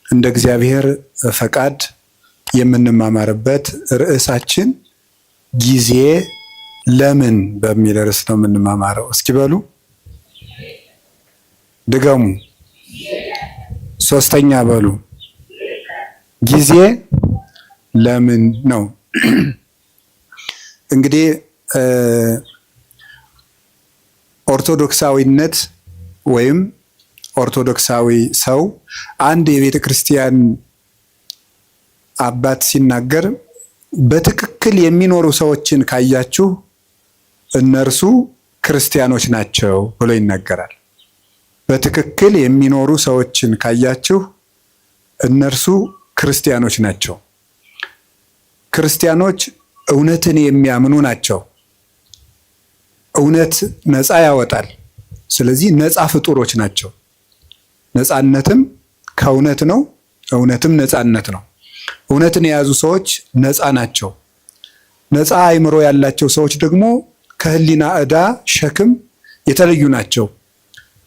እንደ እግዚአብሔር ፈቃድ የምንማማርበት ርዕሳችን ጊዜ ለምን በሚል ርዕስ ነው የምንማማረው። እስኪ በሉ ድገሙ፣ ሶስተኛ በሉ። ጊዜ ለምን ነው። እንግዲህ ኦርቶዶክሳዊነት ወይም ኦርቶዶክሳዊ ሰው አንድ የቤተ ክርስቲያን አባት ሲናገር በትክክል የሚኖሩ ሰዎችን ካያችሁ እነርሱ ክርስቲያኖች ናቸው ብሎ ይናገራል። በትክክል የሚኖሩ ሰዎችን ካያችሁ እነርሱ ክርስቲያኖች ናቸው። ክርስቲያኖች እውነትን የሚያምኑ ናቸው። እውነት ነፃ ያወጣል። ስለዚህ ነፃ ፍጡሮች ናቸው። ነፃነትም ከእውነት ነው፣ እውነትም ነፃነት ነው። እውነትን የያዙ ሰዎች ነፃ ናቸው። ነፃ አእምሮ ያላቸው ሰዎች ደግሞ ከህሊና ዕዳ ሸክም የተለዩ ናቸው።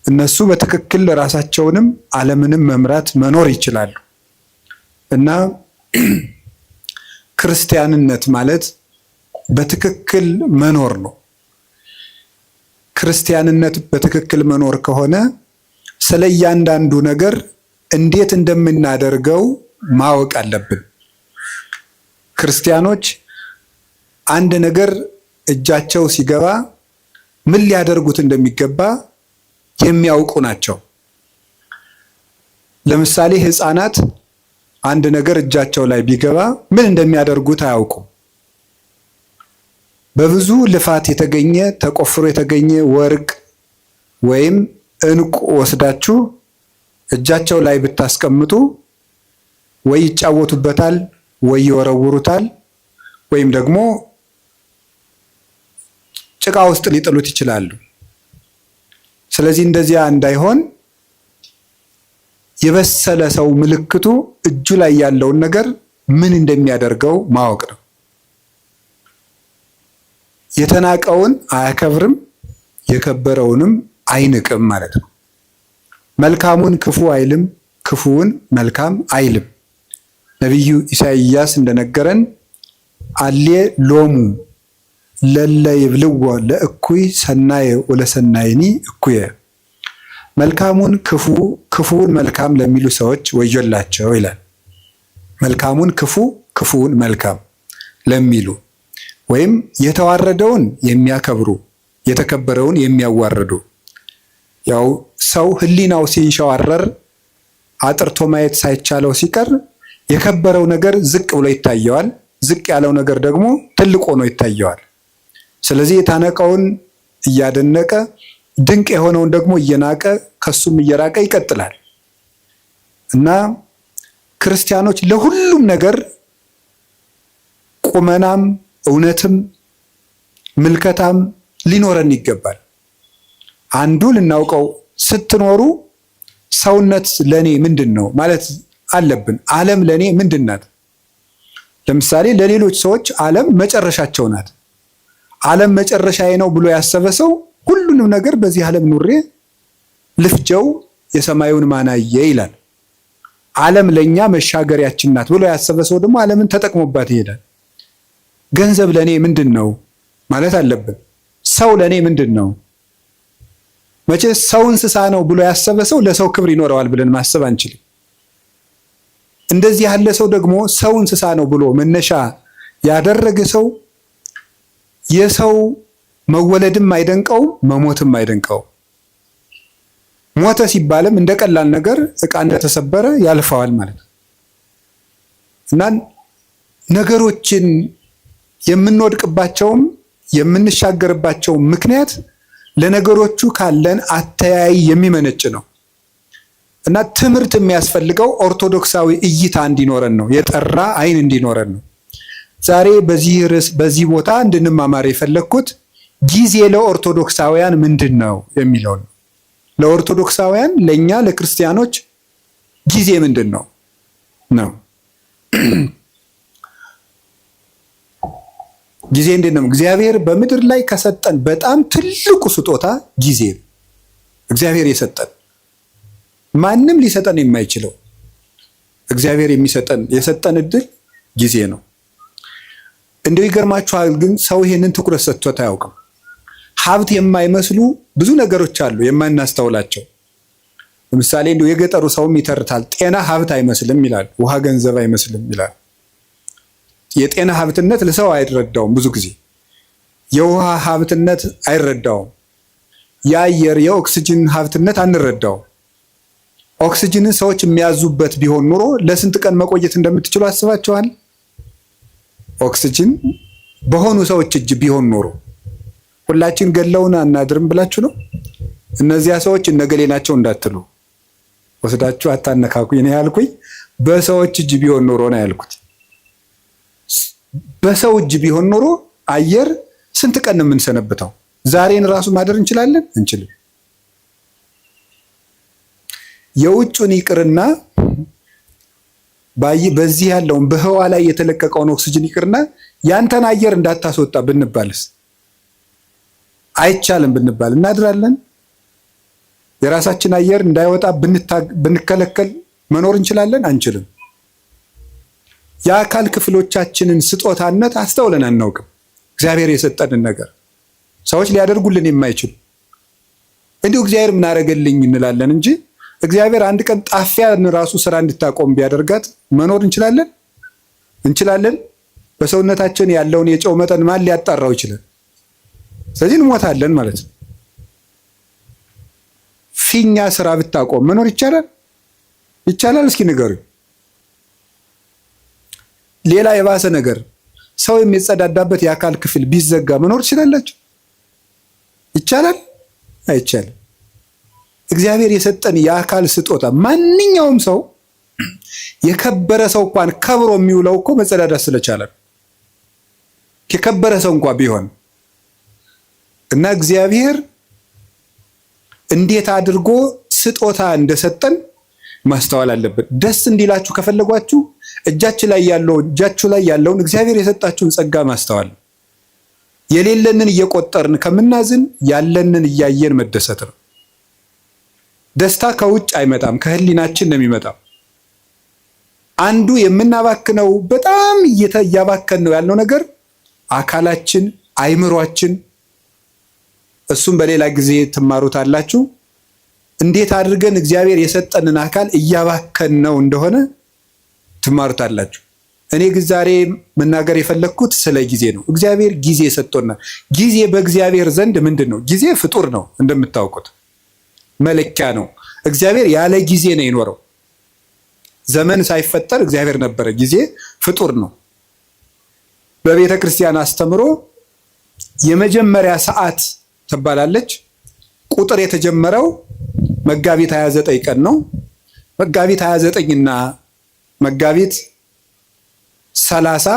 እነሱ በትክክል ራሳቸውንም ዓለምንም መምራት መኖር ይችላሉ። እና ክርስቲያንነት ማለት በትክክል መኖር ነው። ክርስቲያንነት በትክክል መኖር ከሆነ ስለ እያንዳንዱ ነገር እንዴት እንደምናደርገው ማወቅ አለብን። ክርስቲያኖች አንድ ነገር እጃቸው ሲገባ ምን ሊያደርጉት እንደሚገባ የሚያውቁ ናቸው። ለምሳሌ ሕፃናት አንድ ነገር እጃቸው ላይ ቢገባ ምን እንደሚያደርጉት አያውቁም። በብዙ ልፋት የተገኘ ተቆፍሮ የተገኘ ወርቅ ወይም ዕንቁ ወስዳችሁ እጃቸው ላይ ብታስቀምጡ ወይ ይጫወቱበታል፣ ወይ ይወረውሩታል፣ ወይም ደግሞ ጭቃ ውስጥ ሊጥሉት ይችላሉ። ስለዚህ እንደዚያ እንዳይሆን የበሰለ ሰው ምልክቱ እጁ ላይ ያለውን ነገር ምን እንደሚያደርገው ማወቅ ነው። የተናቀውን አያከብርም፣ የከበረውንም አይንቅም ማለት ነው። መልካሙን ክፉ አይልም፣ ክፉውን መልካም አይልም። ነቢዩ ኢሳይያስ እንደነገረን አሌ ሎሙ ለለ ይብልዎ ለእኩይ ሰናየ ወለሰናይኒ እኩየ። መልካሙን ክፉ ክፉውን መልካም ለሚሉ ሰዎች ወዮላቸው ይላል። መልካሙን ክፉ ክፉውን መልካም ለሚሉ ወይም የተዋረደውን የሚያከብሩ የተከበረውን የሚያዋርዱ። ያው ሰው ህሊናው ሲንሸዋረር አጥርቶ ማየት ሳይቻለው ሲቀር የከበረው ነገር ዝቅ ብሎ ይታየዋል፣ ዝቅ ያለው ነገር ደግሞ ትልቅ ሆኖ ይታየዋል። ስለዚህ የታነቀውን እያደነቀ ድንቅ የሆነውን ደግሞ እየናቀ ከሱም እየራቀ ይቀጥላል። እና ክርስቲያኖች ለሁሉም ነገር ቁመናም እውነትም ምልከታም ሊኖረን ይገባል። አንዱ ልናውቀው ስትኖሩ ሰውነት ለኔ ምንድን ነው ማለት አለብን። ዓለም ለኔ ምንድን ናት? ለምሳሌ ለሌሎች ሰዎች ዓለም መጨረሻቸው ናት። ዓለም መጨረሻዬ ነው ብሎ ያሰበ ሰው ሁሉንም ነገር በዚህ ዓለም ኑሬ ልፍጀው የሰማዩን ማናየ ይላል። ዓለም ለኛ መሻገሪያችን ናት ብሎ ያሰበ ሰው ደግሞ ዓለምን ተጠቅሞባት ይሄዳል። ገንዘብ ለኔ ምንድን ነው ማለት አለብን። ሰው ለኔ ምንድን ነው? መቼ ሰው እንስሳ ነው ብሎ ያሰበ ሰው ለሰው ክብር ይኖረዋል ብለን ማሰብ አንችልም። እንደዚህ ያለ ሰው ደግሞ ሰው እንስሳ ነው ብሎ መነሻ ያደረገ ሰው የሰው መወለድም አይደንቀውም፣ መሞትም አይደንቀውም። ሞተ ሲባልም እንደ ቀላል ነገር ዕቃ እንደተሰበረ ያልፈዋል ማለት ነው። እና ነገሮችን የምንወድቅባቸውም የምንሻገርባቸው ምክንያት ለነገሮቹ ካለን አተያይ የሚመነጭ ነው። እና ትምህርት የሚያስፈልገው ኦርቶዶክሳዊ እይታ እንዲኖረን ነው፣ የጠራ አይን እንዲኖረን ነው። ዛሬ በዚህ ርዕስ በዚህ ቦታ እንድንማማር የፈለግኩት ጊዜ ለኦርቶዶክሳውያን ምንድን ነው የሚለው ነው። ለኦርቶዶክሳውያን ለኛ ለክርስቲያኖች ጊዜ ምንድን ነው ነው። ጊዜ እንዴት ነው? እግዚአብሔር በምድር ላይ ከሰጠን በጣም ትልቁ ስጦታ ጊዜ ነው። እግዚአብሔር የሰጠን ማንም ሊሰጠን የማይችለው እግዚአብሔር የሰጠን እድል ጊዜ ነው። እንደው ይገርማችኋል፣ ግን ሰው ይሄንን ትኩረት ሰጥቶት አያውቅም። ሀብት የማይመስሉ ብዙ ነገሮች አሉ የማናስተውላቸው። ለምሳሌ እንደው የገጠሩ ሰውም ይተርታል። ጤና ሀብት አይመስልም ይላል፣ ውሃ ገንዘብ አይመስልም ይላል። የጤና ሀብትነት ለሰው አይረዳውም። ብዙ ጊዜ የውሃ ሀብትነት አይረዳውም። የአየር የኦክስጅን ሀብትነት አንረዳውም። ኦክስጅንን ሰዎች የሚያዙበት ቢሆን ኑሮ ለስንት ቀን መቆየት እንደምትችሉ አስባችኋል? ኦክስጅን በሆኑ ሰዎች እጅ ቢሆን ኖሮ ሁላችን ገለውን አናድርም ብላችሁ ነው? እነዚያ ሰዎች እነገሌ ናቸው እንዳትሉ ወስዳችሁ አታነካኩኝ ነው ያልኩኝ። በሰዎች እጅ ቢሆን ኖሮ ነው ያልኩት። በሰው እጅ ቢሆን ኖሮ አየር ስንት ቀን ነው የምንሰነብተው? ዛሬን ራሱ ማደር እንችላለን? እንችልም። የውጩን ይቅርና በዚህ ያለውን በህዋ ላይ የተለቀቀውን ኦክስጅን ይቅርና ያንተን አየር እንዳታስወጣ ብንባልስ? አይቻልም ብንባል እናድራለን? የራሳችን አየር እንዳይወጣ ብንከለከል መኖር እንችላለን? አንችልም። የአካል ክፍሎቻችንን ስጦታነት አስተውለን አናውቅም። እግዚአብሔር የሰጠንን ነገር ሰዎች ሊያደርጉልን የማይችሉ እንዲሁ እግዚአብሔር ምን አደረገልኝ እንላለን እንጂ እግዚአብሔር አንድ ቀን ጣፊያን ራሱ ስራ እንድታቆም ቢያደርጋት መኖር እንችላለን? እንችላለን? በሰውነታችን ያለውን የጨው መጠን ማን ሊያጣራው ይችላል? ስለዚህ እንሞታለን ማለት ነው። ፊኛ ስራ ብታቆም መኖር ይቻላል? ይቻላል? እስኪ ንገሩኝ። ሌላ የባሰ ነገር ሰው የሚጸዳዳበት የአካል ክፍል ቢዘጋ መኖር ትችላላችሁ? ይቻላል? አይቻልም። እግዚአብሔር የሰጠን የአካል ስጦታ ማንኛውም ሰው የከበረ ሰው እንኳን ከብሮ የሚውለው እኮ መጸዳዳት ስለቻለ ነው። የከበረ ሰው እንኳን ቢሆን እና እግዚአብሔር እንዴት አድርጎ ስጦታ እንደሰጠን ማስተዋል አለብን። ደስ እንዲላችሁ ከፈለጓችሁ እጃችሁ ላይ ያለውን እግዚአብሔር የሰጣችሁን ጸጋ ማስተዋል፣ የሌለንን እየቆጠርን ከምናዝን ያለንን እያየን መደሰት ነው። ደስታ ከውጭ አይመጣም፣ ከህሊናችን ነው የሚመጣው። አንዱ የምናባክነው በጣም እያባከን ነው ያለው ነገር አካላችን፣ አይምሯችን። እሱም በሌላ ጊዜ ትማሩታላችሁ። እንዴት አድርገን እግዚአብሔር የሰጠንን አካል እያባከን ነው እንደሆነ ትማሩታላችሁ። እኔ ግን ዛሬ መናገር የፈለግኩት ስለ ጊዜ ነው። እግዚአብሔር ጊዜ ሰጥቶናል። ጊዜ በእግዚአብሔር ዘንድ ምንድን ነው? ጊዜ ፍጡር ነው፣ እንደምታውቁት መለኪያ ነው። እግዚአብሔር ያለ ጊዜ ነው የኖረው። ዘመን ሳይፈጠር እግዚአብሔር ነበረ። ጊዜ ፍጡር ነው። በቤተ ክርስቲያን አስተምሮ የመጀመሪያ ሰዓት ትባላለች። ቁጥር የተጀመረው መጋቢት 29 ቀን ነው። መጋቢት 29 እና መጋቢት 30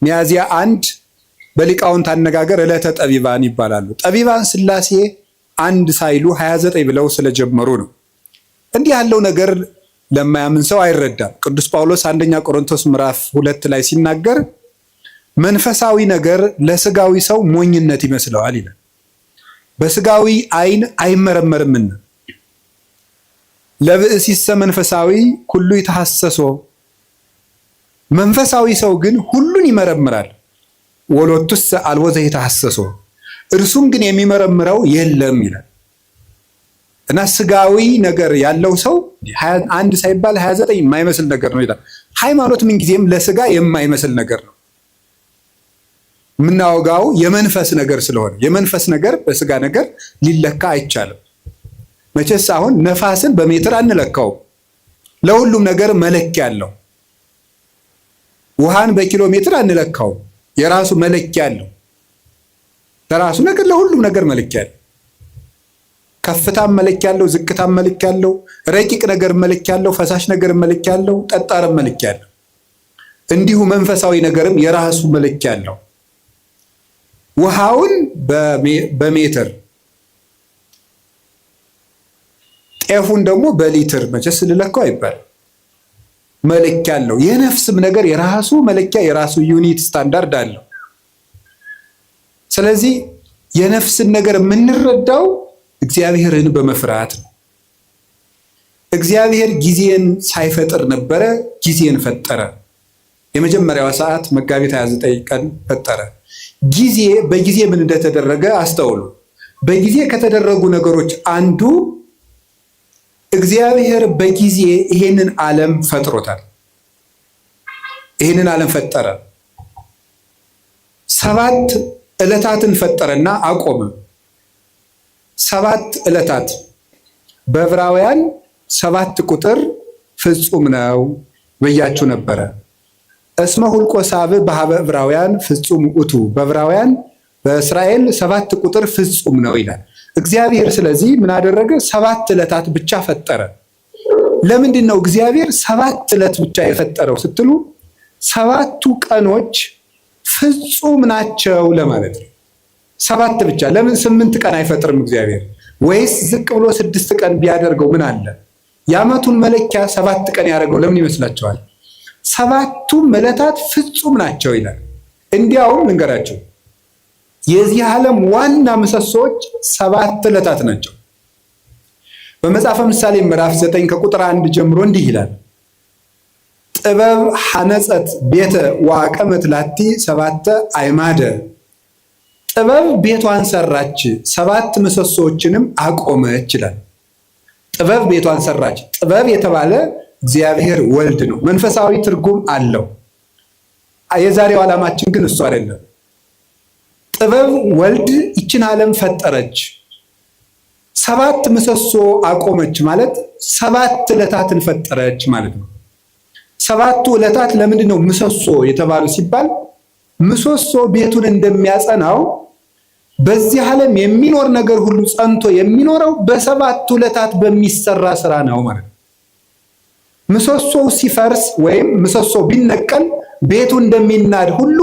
ሚያዝያ 1 በሊቃውንት አነጋገር ዕለተ ጠቢባን ይባላሉ። ጠቢባን ሥላሴ አንድ ሳይሉ 29 ብለው ስለጀመሩ ነው። እንዲህ ያለው ነገር ለማያምን ሰው አይረዳም። ቅዱስ ጳውሎስ አንደኛ ቆሮንቶስ ምዕራፍ 2 ላይ ሲናገር መንፈሳዊ ነገር ለስጋዊ ሰው ሞኝነት ይመስለዋል ይላል። በስጋዊ ዓይን አይመረመርምና ለብእሲሰ መንፈሳዊ ሁሉ ይተሐሰሶ፣ መንፈሳዊ ሰው ግን ሁሉን ይመረምራል። ወሎቱሰ አልቦ ዘይተሐሰሶ፣ እርሱም ግን የሚመረምረው የለም ይላል። እና ስጋዊ ነገር ያለው ሰው አንድ ሳይባል 29 የማይመስል ነገር ነው ይላል። ሃይማኖት ምንጊዜም ለስጋ የማይመስል ነገር ነው። የምናወጋው የመንፈስ ነገር ስለሆነ የመንፈስ ነገር በስጋ ነገር ሊለካ አይቻልም። መቼስ አሁን ነፋስን በሜትር አንለካውም። ለሁሉም ነገር መለኪያ አለው። ውሃን በኪሎ ሜትር አንለካውም። የራሱ መለኪያ አለው። ለራሱ ነገር ለሁሉም ነገር መለኪያ አለው። ከፍታም መለኪያ አለው፣ ዝቅታም መለኪያ አለው፣ ረቂቅ ነገር መለኪያ አለው፣ ፈሳሽ ነገር መለኪያ አለው፣ ጠጣርም መለኪያ አለው። እንዲሁ መንፈሳዊ ነገርም የራሱ መለኪያ አለው። ውሃውን በሜትር ጤፉን ደግሞ በሊትር መቼስ ልለካው አይባል፣ መለኪያ አለው። የነፍስም ነገር የራሱ መለኪያ የራሱ ዩኒት ስታንዳርድ አለው። ስለዚህ የነፍስን ነገር የምንረዳው እግዚአብሔርን በመፍራት ነው። እግዚአብሔር ጊዜን ሳይፈጥር ነበረ፣ ጊዜን ፈጠረ። የመጀመሪያዋ ሰዓት መጋቢት 29 ቀን ፈጠረ። ጊዜ በጊዜ ምን እንደተደረገ አስተውሉ። በጊዜ ከተደረጉ ነገሮች አንዱ እግዚአብሔር በጊዜ ይሄንን ዓለም ፈጥሮታል። ይሄንን ዓለም ፈጠረ። 7 ዕለታትን ፈጠረና አቆመ። 7 ዕለታት በዕብራውያን 7 ቁጥር ፍጹም ነው ብያችሁ ነበረ። እስመ ሁልቆ ሳብዕ በሀበ ዕብራውያን ፍጹም ውእቱ፣ በዕብራውያን በእስራኤል 7 ቁጥር ፍጹም ነው ይላል እግዚአብሔር። ስለዚህ ምን አደረገ? 7 ዕለታት ብቻ ፈጠረ። ለምንድን ነው እግዚአብሔር 7 ዕለት ብቻ የፈጠረው ስትሉ 7ቱ ቀኖች ፍጹም ናቸው ለማለት ነው። 7 ብቻ። ለምን 8 ቀን አይፈጥርም እግዚአብሔር? ወይስ ዝቅ ብሎ 6 ቀን ቢያደርገው ምን አለ? የዓመቱን መለኪያ 7 ቀን ያደርገው ለምን ይመስላችኋል? 7ቱም ዕለታት ፍጹም ናቸው ይላል። እንዲያውም ልንገራቸው፣ የዚህ ዓለም ዋና ምሰሶዎች 7 ዕለታት ናቸው። በመጽሐፈ ምሳሌ ምዕራፍ 9 ከቁጥር 1 ጀምሮ እንዲህ ይላል፣ ጥበብ ሐነጸት ቤተ ወአቀመት ላቲ 7 አዕማደ። ጥበብ ቤቷን ሰራች 7 ምሰሶዎችንም አቆመች ይላል። ጥበብ ቤቷን ሰራች። ጥበብ የተባለ እግዚአብሔር ወልድ ነው። መንፈሳዊ ትርጉም አለው። የዛሬው ዓላማችን ግን እሱ አይደለም። ጥበብ ወልድ ይችን ዓለም ፈጠረች፣ 7 ምሰሶ አቆመች ማለት 7 ዕለታትን ፈጠረች ማለት ነው። 7ቱ ዕለታት ለምንድን ነው ምሰሶ የተባሉ ሲባል ምሰሶ ቤቱን እንደሚያጸናው በዚህ ዓለም የሚኖር ነገር ሁሉ ጸንቶ የሚኖረው በ7ቱ ዕለታት በሚሰራ ስራ ነው ማለት ነው። ምሰሶው ሲፈርስ ወይም ምሰሶ ቢነቀል ቤቱ እንደሚናድ ሁሉ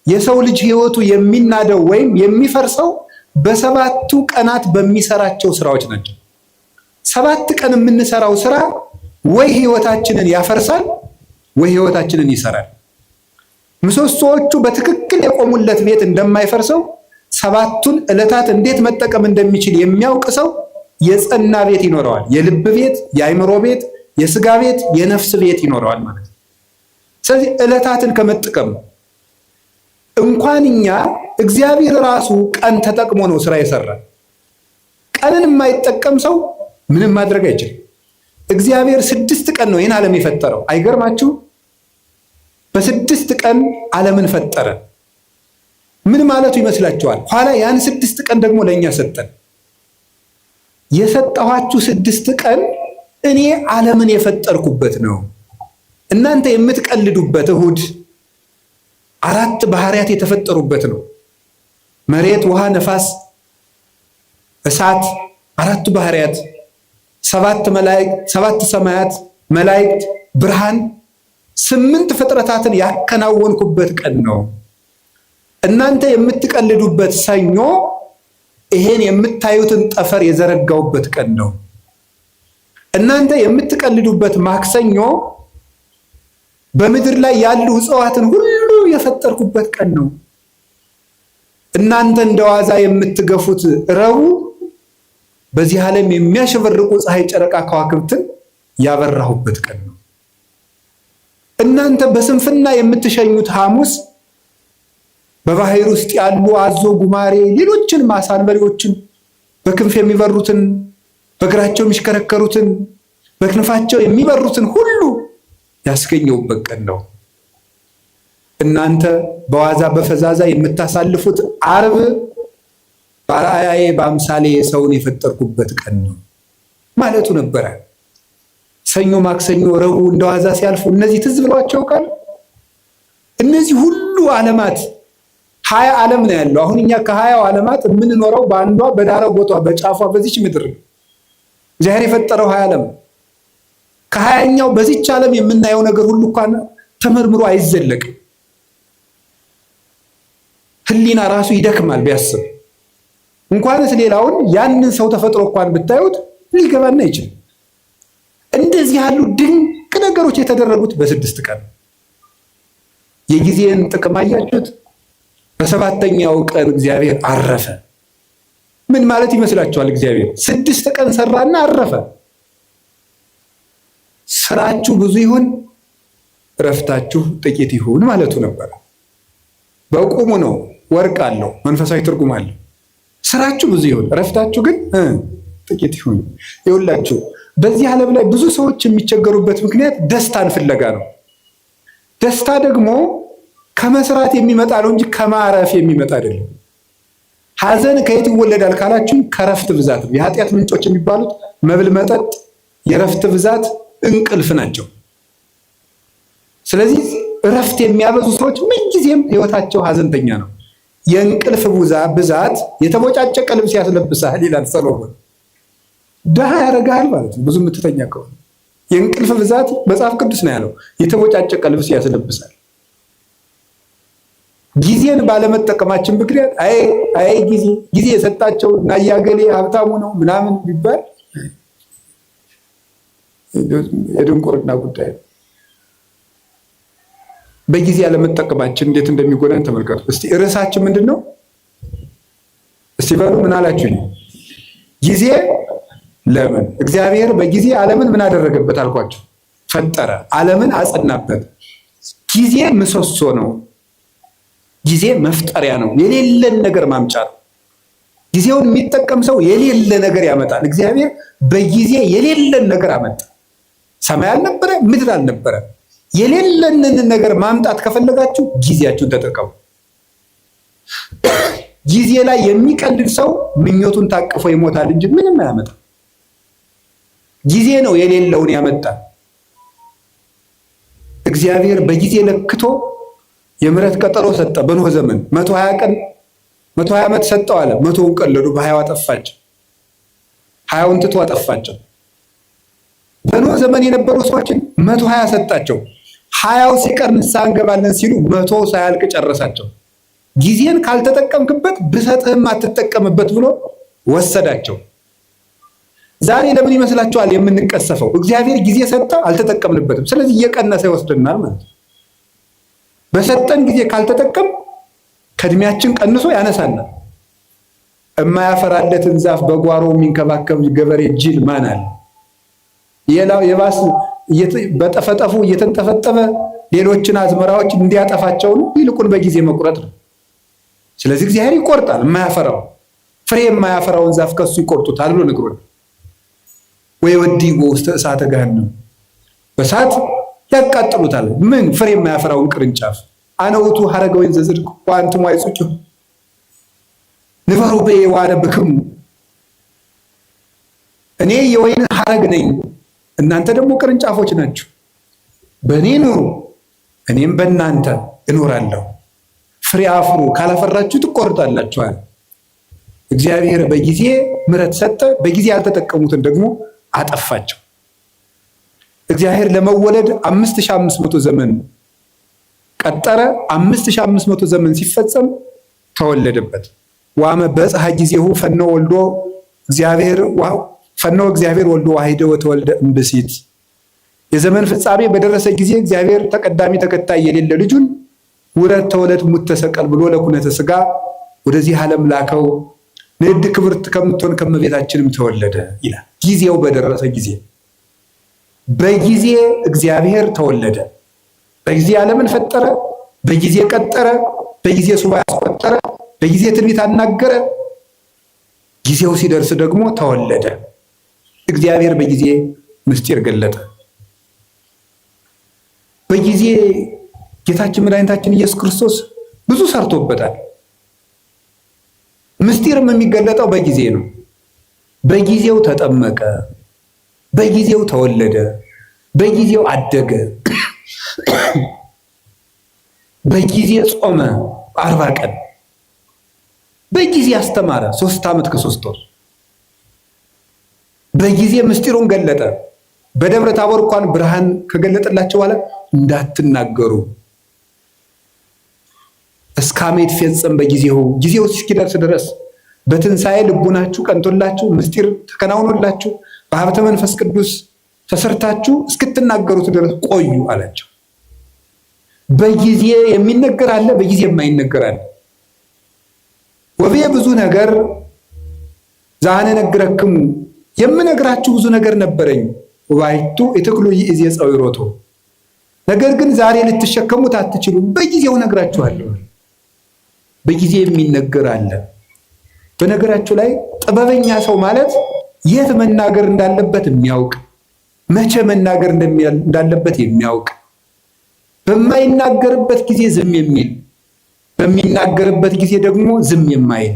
የሰው ልጅ ሕይወቱ የሚናደው ወይም የሚፈርሰው በ7ቱ ቀናት በሚሰራቸው ስራዎች ናቸው። 7 ቀን የምንሰራው ስራ ወይ ሕይወታችንን ያፈርሳል ወይ ሕይወታችንን ይሰራል። ምሰሶዎቹ በትክክል የቆሙለት ቤት እንደማይፈርሰው 7ቱን ዕለታት እንዴት መጠቀም እንደሚችል የሚያውቅ ሰው የጸና ቤት ይኖረዋል። የልብ ቤት፣ የአእምሮ ቤት፣ የስጋ ቤት፣ የነፍስ ቤት ይኖረዋል ማለት ነው። ስለዚህ ዕለታትን ከመጠቀም እንኳን እኛ እግዚአብሔር ራሱ ቀን ተጠቅሞ ነው ስራ የሰራ። ቀንን የማይጠቀም ሰው ምንም ማድረግ አይችልም። እግዚአብሔር 6 ቀን ነው ይህን ዓለም የፈጠረው። አይገርማችሁ? በ6 ቀን ዓለምን ፈጠረ። ምን ማለቱ ይመስላችኋል? ኋላ ያን 6 ቀን ደግሞ ለእኛ ሰጠን። የሰጠኋችሁ 6 ቀን እኔ ዓለምን የፈጠርኩበት ነው። እናንተ የምትቀልዱበት እሁድ 4 ባህሪያት የተፈጠሩበት ነው። መሬት፣ ውሃ፣ ነፋስ፣ እሳት፣ 4ቱ ባህሪያት፣ 7 ሰማያት፣ መላእክት፣ ብርሃን፣ 8 ፍጥረታትን ያከናወንኩበት ቀን ነው። እናንተ የምትቀልዱበት ሰኞ ይሄን የምታዩትን ጠፈር የዘረጋውበት ቀን ነው። እናንተ የምትቀልዱበት ማክሰኞ በምድር ላይ ያሉ እጽዋትን ሁሉ የፈጠርኩበት ቀን ነው። እናንተ እንደዋዛ የምትገፉት ረቡዕ በዚህ ዓለም የሚያሸበርቁ ፀሐይ፣ ጨረቃ፣ ከዋክብትን ያበራሁበት ቀን ነው። እናንተ በስንፍና የምትሸኙት ሐሙስ በባህር ውስጥ ያሉ አዞ፣ ጉማሬ፣ ሌሎችን ማሳንበሪዎችን በክንፍ የሚበሩትን በእግራቸው የሚሽከረከሩትን በክንፋቸው የሚበሩትን ሁሉ ያስገኘውበት ቀን ነው። እናንተ በዋዛ በፈዛዛ የምታሳልፉት ዓርብ በአርአያዬ በአምሳሌ ሰውን የፈጠርኩበት ቀን ነው ማለቱ ነበረ። ሰኞ፣ ማክሰኞ፣ ረቡዕ እንደዋዛ ሲያልፉ እነዚህ ትዝ ብሏቸው ቃል እነዚህ ሁሉ ዓለማት 20 ዓለም ነው ያለው። አሁን እኛ ከ20 ዓለማት የምንኖረው በአንዷ በዳረጎቷ በጫፏ በዚች ምድር ነው። እግዚአብሔር የፈጠረው 20 ዓለም። ከ20ኛው በዚች ዓለም የምናየው ነገር ሁሉ እንኳን ተመርምሮ አይዘለቅም። ሕሊና ራሱ ይደክማል ቢያስብ። እንኳንስ ሌላውን ያንን ሰው ተፈጥሮ እንኳን ብታዩት ሊገባና አይችልም። እንደዚህ ያሉ ድንቅ ነገሮች የተደረጉት በ6 ቀን። የጊዜን ጥቅም አያችሁት? በ7ኛው ቀን እግዚአብሔር አረፈ። ምን ማለት ይመስላችኋል? እግዚአብሔር 6 ቀን ሰራና አረፈ። ስራችሁ ብዙ ይሁን እረፍታችሁ ጥቂት ይሁን ማለቱ ነበር። በቁሙ ነው። ወርቅ አለው፣ መንፈሳዊ ትርጉም አለው። ስራችሁ ብዙ ይሁን እረፍታችሁ ግን ጥቂት ይሁን። ይኸውላችሁ በዚህ ዓለም ላይ ብዙ ሰዎች የሚቸገሩበት ምክንያት ደስታን ፍለጋ ነው። ደስታ ደግሞ ከመስራት የሚመጣ ነው እንጂ ከማረፍ የሚመጣ አይደለም። ሐዘን ከየት ይወለዳል ካላችሁ ከረፍት ብዛት ነው። የኃጢአት ምንጮች የሚባሉት መብል፣ መጠጥ፣ የረፍት ብዛት፣ እንቅልፍ ናቸው። ስለዚህ እረፍት የሚያበዙ ሰዎች ምንጊዜም ህይወታቸው ሐዘንተኛ ነው። የእንቅልፍ ብዛት የተቦጫጨቀ ልብስ ያስለብሳል ይላል ሰሎሞን። ድሃ ያደርግሃል ማለት ነው ብዙ የምትተኛ ከሆነ። የእንቅልፍ ብዛት መጽሐፍ ቅዱስ ነው ያለው፣ የተቦጫጨቀ ልብስ ያስለብሳል። ጊዜን ባለመጠቀማችን ምክንያት አይ ጊዜ የሰጣቸው ናያገሌ ሀብታሙ ነው ምናምን ቢባል የድንቁርና ጉዳይ ነው። በጊዜ ያለመጠቀማችን እንዴት እንደሚጎዳን ተመልከቱ። እስቲ ርዕሳችን ምንድን ነው? እስቲ በሉ ምን አላችሁ? ጊዜ ለምን? እግዚአብሔር በጊዜ ዓለምን ምን አደረገበት አልኳቸው? ፈጠረ፣ ዓለምን አጸናበት። ጊዜ ምሰሶ ነው። ጊዜ መፍጠሪያ ነው። የሌለን ነገር ማምጫ ነው። ጊዜውን የሚጠቀም ሰው የሌለ ነገር ያመጣል። እግዚአብሔር በጊዜ የሌለን ነገር አመጣ። ሰማይ አልነበረ፣ ምድር አልነበረ። የሌለንን ነገር ማምጣት ከፈለጋችሁ ጊዜያችሁን ተጠቀሙ። ጊዜ ላይ የሚቀልድ ሰው ምኞቱን ታቅፎ ይሞታል እንጂ ምንም አያመጣም። ጊዜ ነው የሌለውን ያመጣ። እግዚአብሔር በጊዜ ለክቶ የምህረት ቀጠሮ ሰጠ። በኖህ ዘመን 120 ቀን 120 ዓመት ሰጠው አለ። 100ውን ቀለዱ፣ በ20 አጠፋቸው። 20ውን ትቶ አጠፋቸው። በኖህ ዘመን የነበሩ ሰዎችን 120 ሰጣቸው። 20ው ሲቀር ንስሐ እንገባለን ሲሉ 100 ሳያልቅ ጨረሳቸው። ጊዜን ካልተጠቀምክበት ብሰጥህም አትጠቀምበት ብሎ ወሰዳቸው። ዛሬ ለምን ይመስላችኋል የምንቀሰፈው? እግዚአብሔር ጊዜ ሰጠ፣ አልተጠቀምንበትም። ስለዚህ እየቀነሰ ይወስድናል ማለት ነው። በሰጠን ጊዜ ካልተጠቀም ከእድሜያችን ቀንሶ ያነሳናል። የማያፈራለትን ዛፍ በጓሮ የሚንከባከብ ገበሬ ጅል ማን አለ? የባስ በጠፈጠፉ እየተንጠፈጠፈ ሌሎችን አዝመራዎች እንዲያጠፋቸው ነው። ይልቁን በጊዜ መቁረጥ ነው። ስለዚህ እግዚአብሔር ይቆርጣል። የማያፈራው ፍሬ የማያፈራውን ዛፍ ከሱ ይቆርጡታል ብሎ ነግሮን፣ ወይ ወዲጎ ውስጥ እሳተ ገሃነም በእሳት ያቃጥሉታል። ምን ፍሬ የማያፈራውን ቅርንጫፍ። አነውቱ ሀረገ ወይን ዘጽድቅ ወአንትሙ አይጹጩ ንበሩ በየዋነ ብክሙ። እኔ የወይን ሀረግ ነኝ፣ እናንተ ደግሞ ቅርንጫፎች ናችሁ። በእኔ ኑሩ፣ እኔም በእናንተ እኖራለሁ። ፍሬ አፍሩ፣ ካላፈራችሁ ትቆርጣላችኋል። እግዚአብሔር በጊዜ ምሕረት ሰጠ፣ በጊዜ ያልተጠቀሙትን ደግሞ አጠፋቸው። እግዚአብሔር ለመወለድ 5500 ዘመን ቀጠረ። 5500 ዘመን ሲፈጸም ተወለደበት። ዋመ በፀሐ ጊዜሁ ፈኖ ወልዶ እግዚአብሔር ወልዶ ዋሂደ ወተወልደ እምብእሲት። የዘመን ፍጻሜ በደረሰ ጊዜ እግዚአብሔር ተቀዳሚ ተከታይ የሌለ ልጁን ውረድ ተወለድ ሙት ተሰቀል ብሎ ለኩነተ ሥጋ ወደዚህ ዓለም ላከው። ንዕድ ክብርት ከምትሆን ከመቤታችንም ተወለደ ይላል። ጊዜው በደረሰ ጊዜ በጊዜ እግዚአብሔር ተወለደ። በጊዜ ዓለምን ፈጠረ፣ በጊዜ ቀጠረ፣ በጊዜ ሱባዔ አስቆጠረ፣ በጊዜ ትንቢት አናገረ። ጊዜው ሲደርስ ደግሞ ተወለደ። እግዚአብሔር በጊዜ ምስጢር ገለጠ። በጊዜ ጌታችን መድኃኒታችን ኢየሱስ ክርስቶስ ብዙ ሰርቶበታል። ምስጢርም የሚገለጠው በጊዜ ነው። በጊዜው ተጠመቀ፣ በጊዜው ተወለደ፣ በጊዜው አደገ፣ በጊዜ ጾመ 40 ቀን፣ በጊዜ አስተማረ 3 ዓመት ከ3 ወር፣ በጊዜ ምስጢሩን ገለጠ። በደብረ ታቦር እንኳን ብርሃን ከገለጠላቸው በኋላ እንዳትናገሩ እስካሜት ፈጸም በጊዜው፣ ጊዜው እስኪደርስ ድረስ በትንሣኤ ልቡናችሁ ቀንቶላችሁ ምስጢር ተከናውኖላችሁ በሀብተ መንፈስ ቅዱስ ተሰርታችሁ እስክትናገሩት ድረስ ቆዩ አላቸው። በጊዜ የሚነገር አለ፣ በጊዜ የማይነገር አለ። ወብየ ብዙ ነገር ዛነ ነግረክሙ፣ የምነግራችሁ ብዙ ነገር ነበረኝ፣ ወባይቱ ኢትክሉ ይእዜ ጸዊሮቶ፣ ነገር ግን ዛሬ ልትሸከሙት አትችሉም፣ በጊዜው ነግራችኋለሁ። በጊዜ የሚነገር አለ። በነገራችሁ ላይ ጥበበኛ ሰው ማለት የት መናገር እንዳለበት የሚያውቅ፣ መቼ መናገር እንዳለበት የሚያውቅ፣ በማይናገርበት ጊዜ ዝም የሚል፣ በሚናገርበት ጊዜ ደግሞ ዝም የማይል፣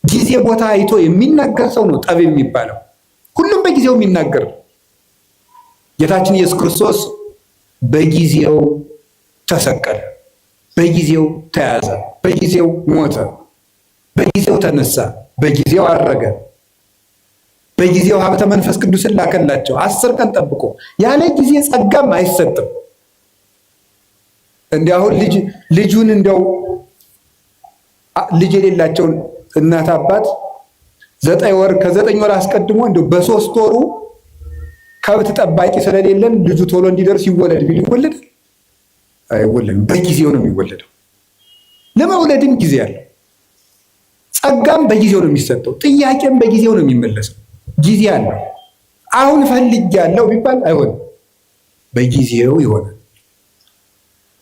ጊዜ ቦታ አይቶ የሚናገር ሰው ነው ጠቢብ የሚባለው። ሁሉም በጊዜው የሚናገር። ጌታችን ኢየሱስ ክርስቶስ በጊዜው ተሰቀለ፣ በጊዜው ተያዘ፣ በጊዜው ሞተ፣ በጊዜው ተነሳ፣ በጊዜው አረገ፣ በጊዜው ሀብተ መንፈስ ቅዱስን ላከላቸው 10 ቀን ጠብቆ። ያለ ጊዜ ጸጋም አይሰጥም። እንዲህ አሁን ልጁን እንደው ልጅ የሌላቸውን እናት አባት 9 ወር ከ9 ወር አስቀድሞ እንደው በ3 ወሩ ከብት ጠባቂ ስለሌለን ልጁ ቶሎ እንዲደርስ ይወለድ ቢል ይወለድ አይወለድም። በጊዜው ነው የሚወለደው። ለመውለድም ጊዜ አለ። ጸጋም በጊዜው ነው የሚሰጠው። ጥያቄም በጊዜው ነው የሚመለሰው። ጊዜ አለው። አሁን ፈልጌያለሁ ቢባል አይሆንም፣ በጊዜው ይሆናል።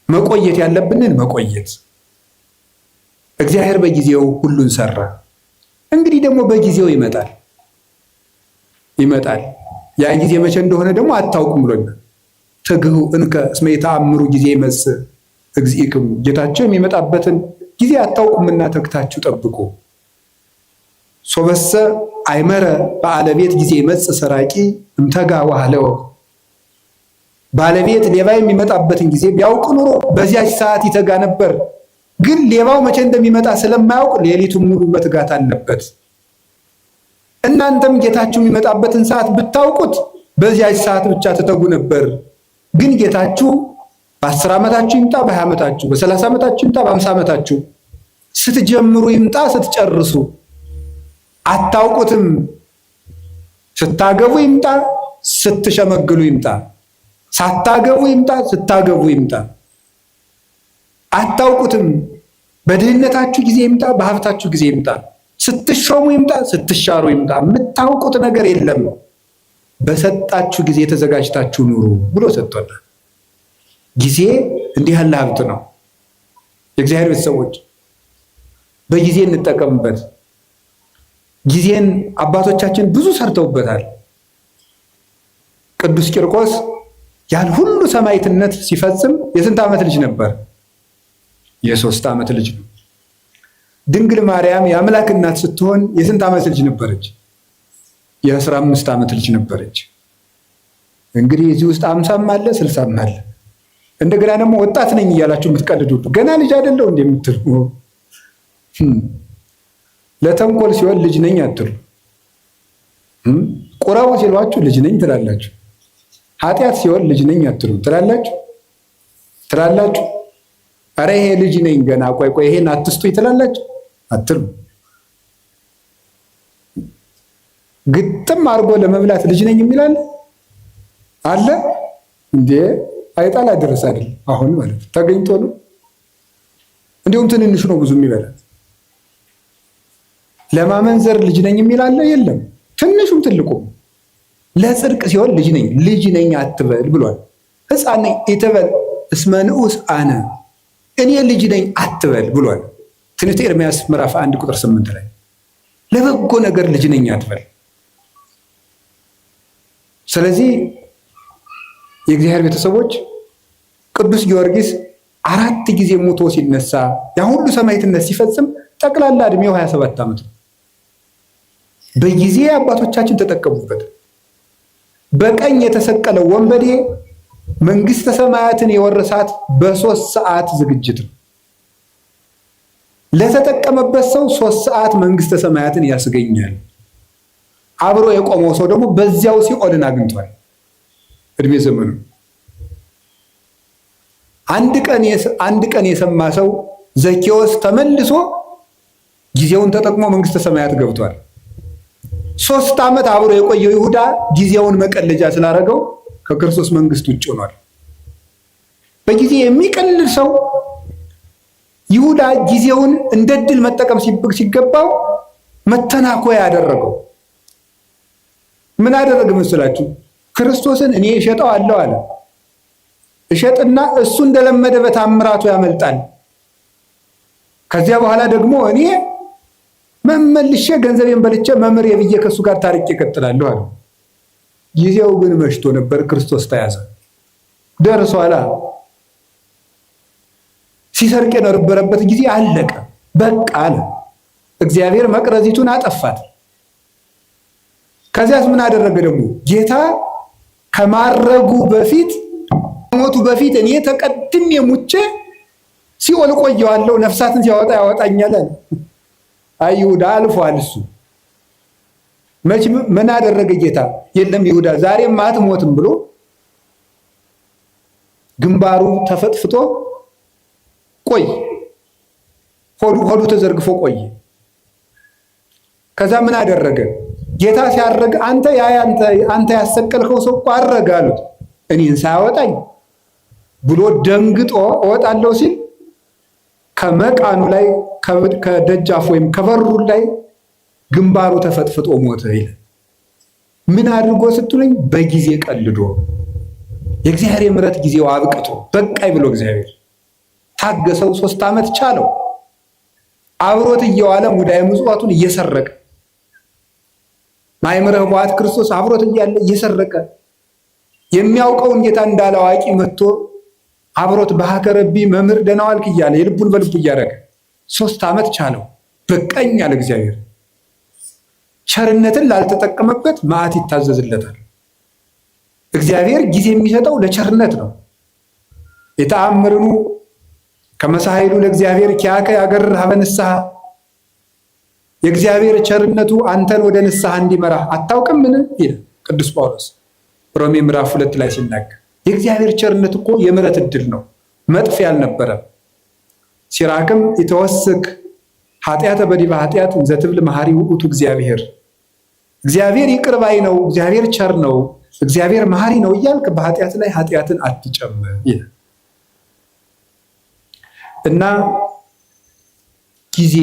መቆየት ያለብንን መቆየት። እግዚአብሔር በጊዜው ሁሉን ሰራ። እንግዲህ ደግሞ በጊዜው ይመጣል። ያ ጊዜ መቼ እንደሆነ ደግሞ አታውቁም ብሎናል። ትግሁ እንከ እስመ የተአምሩ ጊዜ ይመጽእ እግዚእክሙ፣ ጌታቸው የሚመጣበትን ጊዜ አታውቁምና ተግታችሁ ጠብቁ። ሶበሰ አይመረ ባለቤት ጊዜ ይመጽእ ሰራቂ እምተጋ ዋህለው፣ ባለቤት ሌባ የሚመጣበትን ጊዜ ቢያውቅ ኑሮ በዚያች ሰዓት ይተጋ ነበር። ግን ሌባው መቼ እንደሚመጣ ስለማያውቅ ሌሊቱን ሙሉ መትጋት አለበት። እናንተም ጌታችሁ የሚመጣበትን ሰዓት ብታውቁት በዚያች ሰዓት ብቻ ትተጉ ነበር። ግን ጌታችሁ በ10 ዓመታችሁ ይምጣ፣ በ20 ዓመታችሁ፣ በ30 ዓመታችሁ ይምጣ፣ በ50 ዓመታችሁ፣ ስትጀምሩ ይምጣ፣ ስትጨርሱ አታውቁትም። ስታገቡ ይምጣ፣ ስትሸመግሉ ይምጣ፣ ሳታገቡ ይምጣ፣ ስታገቡ ይምጣ፣ አታውቁትም። በድህነታችሁ ጊዜ ይምጣ፣ በሀብታችሁ ጊዜ ይምጣ፣ ስትሾሙ ይምጣ፣ ስትሻሩ ይምጣ፣ የምታውቁት ነገር የለም። በሰጣችሁ ጊዜ ተዘጋጅታችሁ ኑሩ ብሎ ሰጥቶናል። ጊዜ እንዲህ ያለ ሀብት ነው። የእግዚአብሔር ቤተሰቦች በጊዜ እንጠቀምበት። ጊዜን አባቶቻችን ብዙ ሰርተውበታል። ቅዱስ ቂርቆስ ያን ሁሉ ሰማዕትነት ሲፈጽም የስንት ዓመት ልጅ ነበር? የ3 ዓመት ልጅ ነው። ድንግል ማርያም የአምላክ እናት ስትሆን የስንት ዓመት ልጅ ነበረች? የ15 ዓመት ልጅ ነበረች። እንግዲህ እዚህ ውስጥ 50ም አለ 60ም አለ። እንደገና ደግሞ ወጣት ነኝ እያላችሁ የምትቀልዱ ገና ልጅ አይደለው እንደምትሉ ለተንኮል ሲሆን ልጅ ነኝ አትሉ። ቁራው ሲሏችሁ ልጅ ነኝ ትላላችሁ። ኃጢአት ሲሆን ልጅ ነኝ አትሉ ትላላችሁ። አረ ይሄ ልጅ ነኝ ገና ቆይ ይሄን አትስጡኝ ትላላችሁ አትሉ። ግጥም አድርጎ ለመብላት ልጅ ነኝ የሚላል አለ እንዴ? አይጣላ ድረስ አይደል? አሁን ማለት ተገኝቶ ነው። እንዲሁም ትንንሽ ነው ብዙ የሚበላ። ለማመንዘር ልጅ ነኝ የሚላል የለም። ትንሹም ትልቁም ለጽድቅ ሲሆን ልጅ ነኝ አትበል ብሏል። ሕፃን ነኝ ኢትበል እስመ ንዑስ አነ፣ እኔ ልጅ ነኝ አትበል ብሏል። ትንቢተ ኤርምያስ ምዕራፍ 1 ቁጥር 8 ላይ ለበጎ ነገር ልጅ ነኝ አትበል። ስለዚህ የእግዚአብሔር ቤተሰቦች ቅዱስ ጊዮርጊስ 4 ጊዜ ሞቶ ሲነሳ ያ ሁሉ ሰማዕትነት ሲፈጽም ጠቅላላ እድሜው 27 ዓመት ነው። በጊዜ አባቶቻችን ተጠቀሙበት። በቀኝ የተሰቀለው ወንበዴ መንግስተ ሰማያትን የወረሳት በ3 ሰዓት ዝግጅት ነው። ለተጠቀመበት ሰው 3 ሰዓት መንግስተ ሰማያትን ያስገኛል። አብሮ የቆመው ሰው ደግሞ በዚያው ሲኦልን አግኝቷል እድሜ ዘመኑ። አንድ ቀን የሰማ ሰው ዘኬዎስ ተመልሶ ጊዜውን ተጠቅሞ መንግስተ ሰማያት ገብቷል። 3 ዓመት አብሮ የቆየው ይሁዳ ጊዜውን መቀለጃ ስላደረገው ከክርስቶስ መንግስት ውጭ ሆኗል። በጊዜ የሚቀልል ሰው ይሁዳ ጊዜውን እንደ ድል መጠቀም ሲገባው መተናኮያ ያደረገው ምን አደረገ መስላችሁ? ክርስቶስን እኔ እሸጠዋለሁ አለ። እሸጥና እሱ እንደለመደ በታምራቱ ያመልጣል። ከዚያ በኋላ ደግሞ እኔ መመልሼ ገንዘቤን በልቼ መምህር የብዬ ከእሱ ጋር ታርቄ እቀጥላለሁ አለ። ጊዜው ግን መሽቶ ነበር። ክርስቶስ ተያዘ። ደርሷላ። ሲሰርቅ የነበረበት ጊዜ አለቀ። በቃ አለ። እግዚአብሔር መቅረዚቱን አጠፋት። ከዚያስ ምን አደረገ ደግሞ? ጌታ ከማረጉ በፊት ሞቱ በፊት እኔ ተቀድሜ ሙቼ ሲኦል ቆየዋለሁ፣ ነፍሳትን ሲያወጣ ያወጣኛል አለ። አይ ይሁዳ አልፏል። እሱ መቼ ምን አደረገ ጌታ? የለም ይሁዳ ዛሬም አትሞትም ብሎ ግንባሩ ተፈጥፍጦ ቆይ፣ ሆዱ ተዘርግፎ ቆየ። ከዛ ምን አደረገ ጌታ ሲያረግ? አንተ ያሰቀልከው ሰው እኮ አረገ አሉት። እኔን ሳያወጣኝ ብሎ ደንግጦ እወጣለሁ ሲል ከመቃኑ ላይ ከደጃፍ ወይም ከበሩ ላይ ግንባሩ ተፈጥፍጦ ሞተ ይላል። ምን አድርጎ ስትሉኝ፣ በጊዜ ቀልዶ የእግዚአብሔር የምሕረት ጊዜው አብቅቶ በቃይ ብሎ እግዚአብሔር ታገሰው። 3 ዓመት ቻለው። አብሮት እየዋለ ሙዳየ ምጽዋቱን እየሰረቀ ማይምረ ኅቡዓት ክርስቶስ አብሮት እያለ እየሰረቀ የሚያውቀውን ጌታ እንዳላዋቂ መጥቶ አብሮት በሀከረቢ መምህር ደህና ዋልክ እያለ የልቡን በልቡ እያደረገ 3 ዓመት ቻለው። በቃኝ አለ እግዚአብሔር። ቸርነትን ላልተጠቀመበት መዓት ይታዘዝለታል። እግዚአብሔር ጊዜ የሚሰጠው ለቸርነት ነው። የተአምርኑ ከመሳይሉ ለእግዚአብሔር ኪያከ ያገርህ ሀበ ንስሐ፣ የእግዚአብሔር ቸርነቱ አንተን ወደ ንስሐ እንዲመራ አታውቅምን ይላል ቅዱስ ጳውሎስ ሮሜ ምዕራፍ 2 ላይ ሲናገር። የእግዚአብሔር ቸርነት እኮ የምሕረት ዕድል ነው፣ መጥፊያ አልነበረም። ሲራክም ይተወስክ ኃጢአተ በዲበ ኃጢአት እንዘ ትብል መሐሪ ውእቱ እግዚአብሔር። እግዚአብሔር ይቅር ባይ ነው፣ እግዚአብሔር ቸር ነው፣ እግዚአብሔር መሐሪ ነው እያልክ በኃጢአት ላይ ኃጢአትን አትጨምር ይላል። እና ጊዜ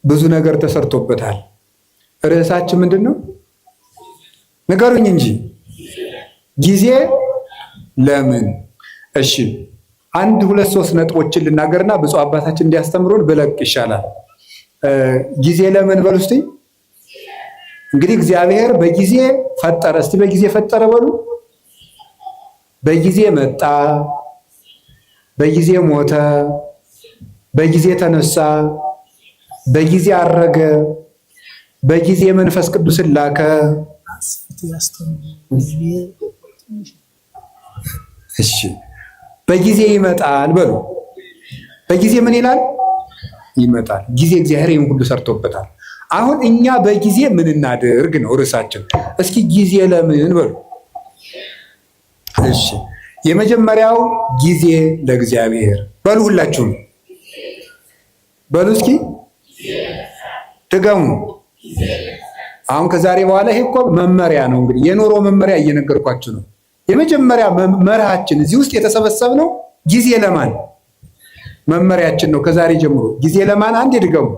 ብዙ ነገር ተሰርቶበታል። ርዕሳችን ምንድን ነው? ንገሩኝ እንጂ ጊዜ ለምን? እሺ 1 2 3 ነጥቦችን ልናገርና ብፁዕ አባታችን እንዲያስተምሩን ብለቅ ይሻላል። ጊዜ ለምን በሉ እስቲ። እንግዲህ እግዚአብሔር በጊዜ ፈጠረ። እስቲ በጊዜ ፈጠረ በሉ። በጊዜ መጣ፣ በጊዜ ሞተ፣ በጊዜ ተነሳ፣ በጊዜ አረገ፣ በጊዜ መንፈስ ቅዱስን ላከ። እሺ በጊዜ ይመጣል በሉ። በጊዜ ምን ይላል? ይመጣል። ጊዜ እግዚአብሔር ይህን ሁሉ ሰርቶበታል። አሁን እኛ በጊዜ ምን እናድርግ ነው ርዕሳችን። እስኪ ጊዜ ለምን በሉ። እሺ የመጀመሪያው ጊዜ ለእግዚአብሔር በሉ። ሁላችሁም በሉ እስኪ ድገሙ። አሁን ከዛሬ በኋላ ይሄ እኮ መመሪያ ነው። እንግዲህ የኑሮ መመሪያ እየነገርኳችሁ ነው። የመጀመሪያ መርሃችን እዚህ ውስጥ የተሰበሰብነው ጊዜ ለማን መመሪያችን ነው። ከዛሬ ጀምሮ ጊዜ ለማን? አንድ ድገሙ።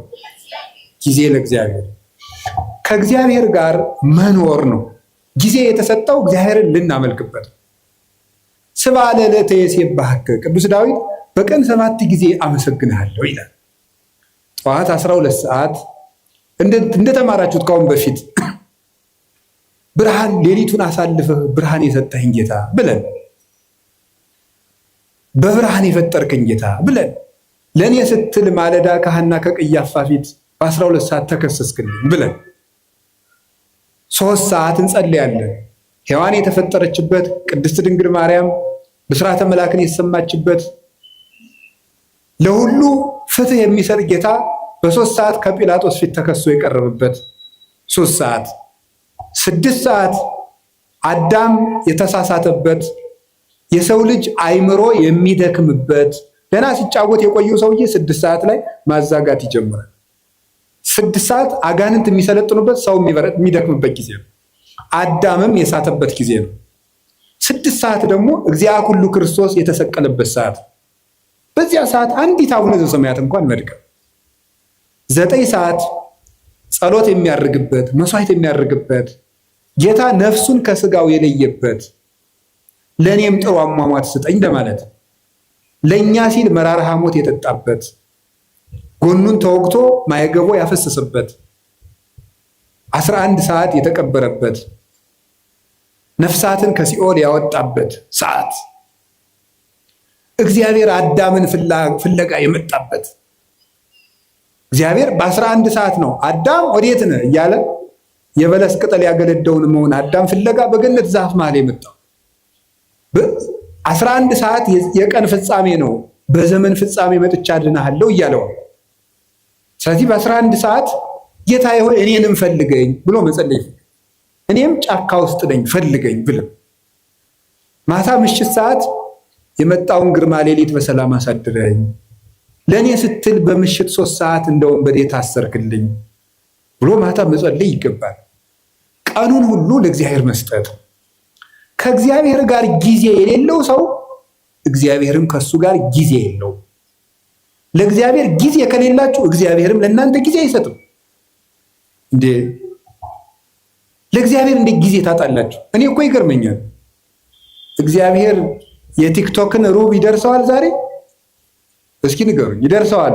ጊዜ ለእግዚአብሔር። ከእግዚአብሔር ጋር መኖር ነው። ጊዜ የተሰጠው እግዚአብሔርን ልናመልክበት። ስብሐ ለዕለተ ይሴብሐከ፣ ቅዱስ ዳዊት በቀን 7 ጊዜ አመሰግንሃለሁ ይላል። ጠዋት 12 ሰዓት እንደተማራችሁት ካሁን በፊት ብርሃን ሌሊቱን አሳልፈህ ብርሃን የሰጠኸኝ ጌታ ብለን፣ በብርሃን የፈጠርከኝ ጌታ ብለን፣ ለእኔ ስትል ማለዳ ከሐና ከቀያፋ ፊት በ12 ሰዓት ተከሰስክልኝ ብለን 3 ሰዓት እንጸልያለን። ሔዋን የተፈጠረችበት፣ ቅድስት ድንግል ማርያም ብስራተ መላክን የተሰማችበት፣ ለሁሉ ፍትህ የሚሰጥ ጌታ በ3 ሰዓት ከጲላጦስ ፊት ተከሶ የቀረበበት 3 ሰዓት። 6 ሰዓት አዳም የተሳሳተበት፣ የሰው ልጅ አይምሮ የሚደክምበት፣ ገና ሲጫወት የቆየው ሰውዬ 6 ሰዓት ላይ ማዛጋት ይጀምራል። 6 ሰዓት አጋንንት የሚሰለጥኑበት፣ ሰው የሚደክምበት ጊዜ ነው። አዳምም የሳተበት ጊዜ ነው። 6 ሰዓት ደግሞ እግዚአ ኩሉ ክርስቶስ የተሰቀለበት ሰዓት። በዚያ ሰዓት አንዲት አቡነ ዘበሰማያት እንኳን መድከም። 9 ሰዓት ጸሎት የሚያርግበት፣ መስዋዕት የሚያርግበት፣ ጌታ ነፍሱን ከስጋው የለየበት ለእኔም ጥሩ አሟሟት ስጠኝ ለማለት ለእኛ ሲል መራራ ሐሞት የጠጣበት ጎኑን ተወግቶ ማየገቦ ያፈሰሰበት 11 ሰዓት የተቀበረበት ነፍሳትን ከሲኦል ያወጣበት ሰዓት እግዚአብሔር አዳምን ፍለጋ የመጣበት እግዚአብሔር በ11 ሰዓት ነው አዳም ወዴት ነህ እያለ የበለስ ቅጠል ያገለደውን መሆን አዳም ፍለጋ በገነት ዛፍ መሃል የመጣው 11 ሰዓት የቀን ፍጻሜ ነው። በዘመን ፍጻሜ መጥቻ አድናለሁ እያለው ስለዚህ በ11 ሰዓት ጌታዬ ሆይ እኔንም ፈልገኝ ብሎ መጸለይ እኔም ጫካ ውስጥ ነኝ ፈልገኝ ብሎ ማታ ምሽት ሰዓት የመጣውን ግርማ ሌሊት በሰላም አሳድረኝ ለእኔ ስትል በምሽት 3 ሰዓት እንደ ወንበዴ ታሰርክልኝ ብሎ ማታ መጸለይ ይገባል። ቀኑን ሁሉ ለእግዚአብሔር መስጠት። ከእግዚአብሔር ጋር ጊዜ የሌለው ሰው እግዚአብሔርም ከሱ ጋር ጊዜ የለው። ለእግዚአብሔር ጊዜ ከሌላችሁ እግዚአብሔርም ለእናንተ ጊዜ አይሰጥም። እንዴ ለእግዚአብሔር እንዴት ጊዜ ታጣላችሁ? እኔ እኮ ይገርመኛል። እግዚአብሔር የቲክቶክን ሩብ ይደርሰዋል ዛሬ? እስኪ ንገሩኝ፣ ይደርሰዋል?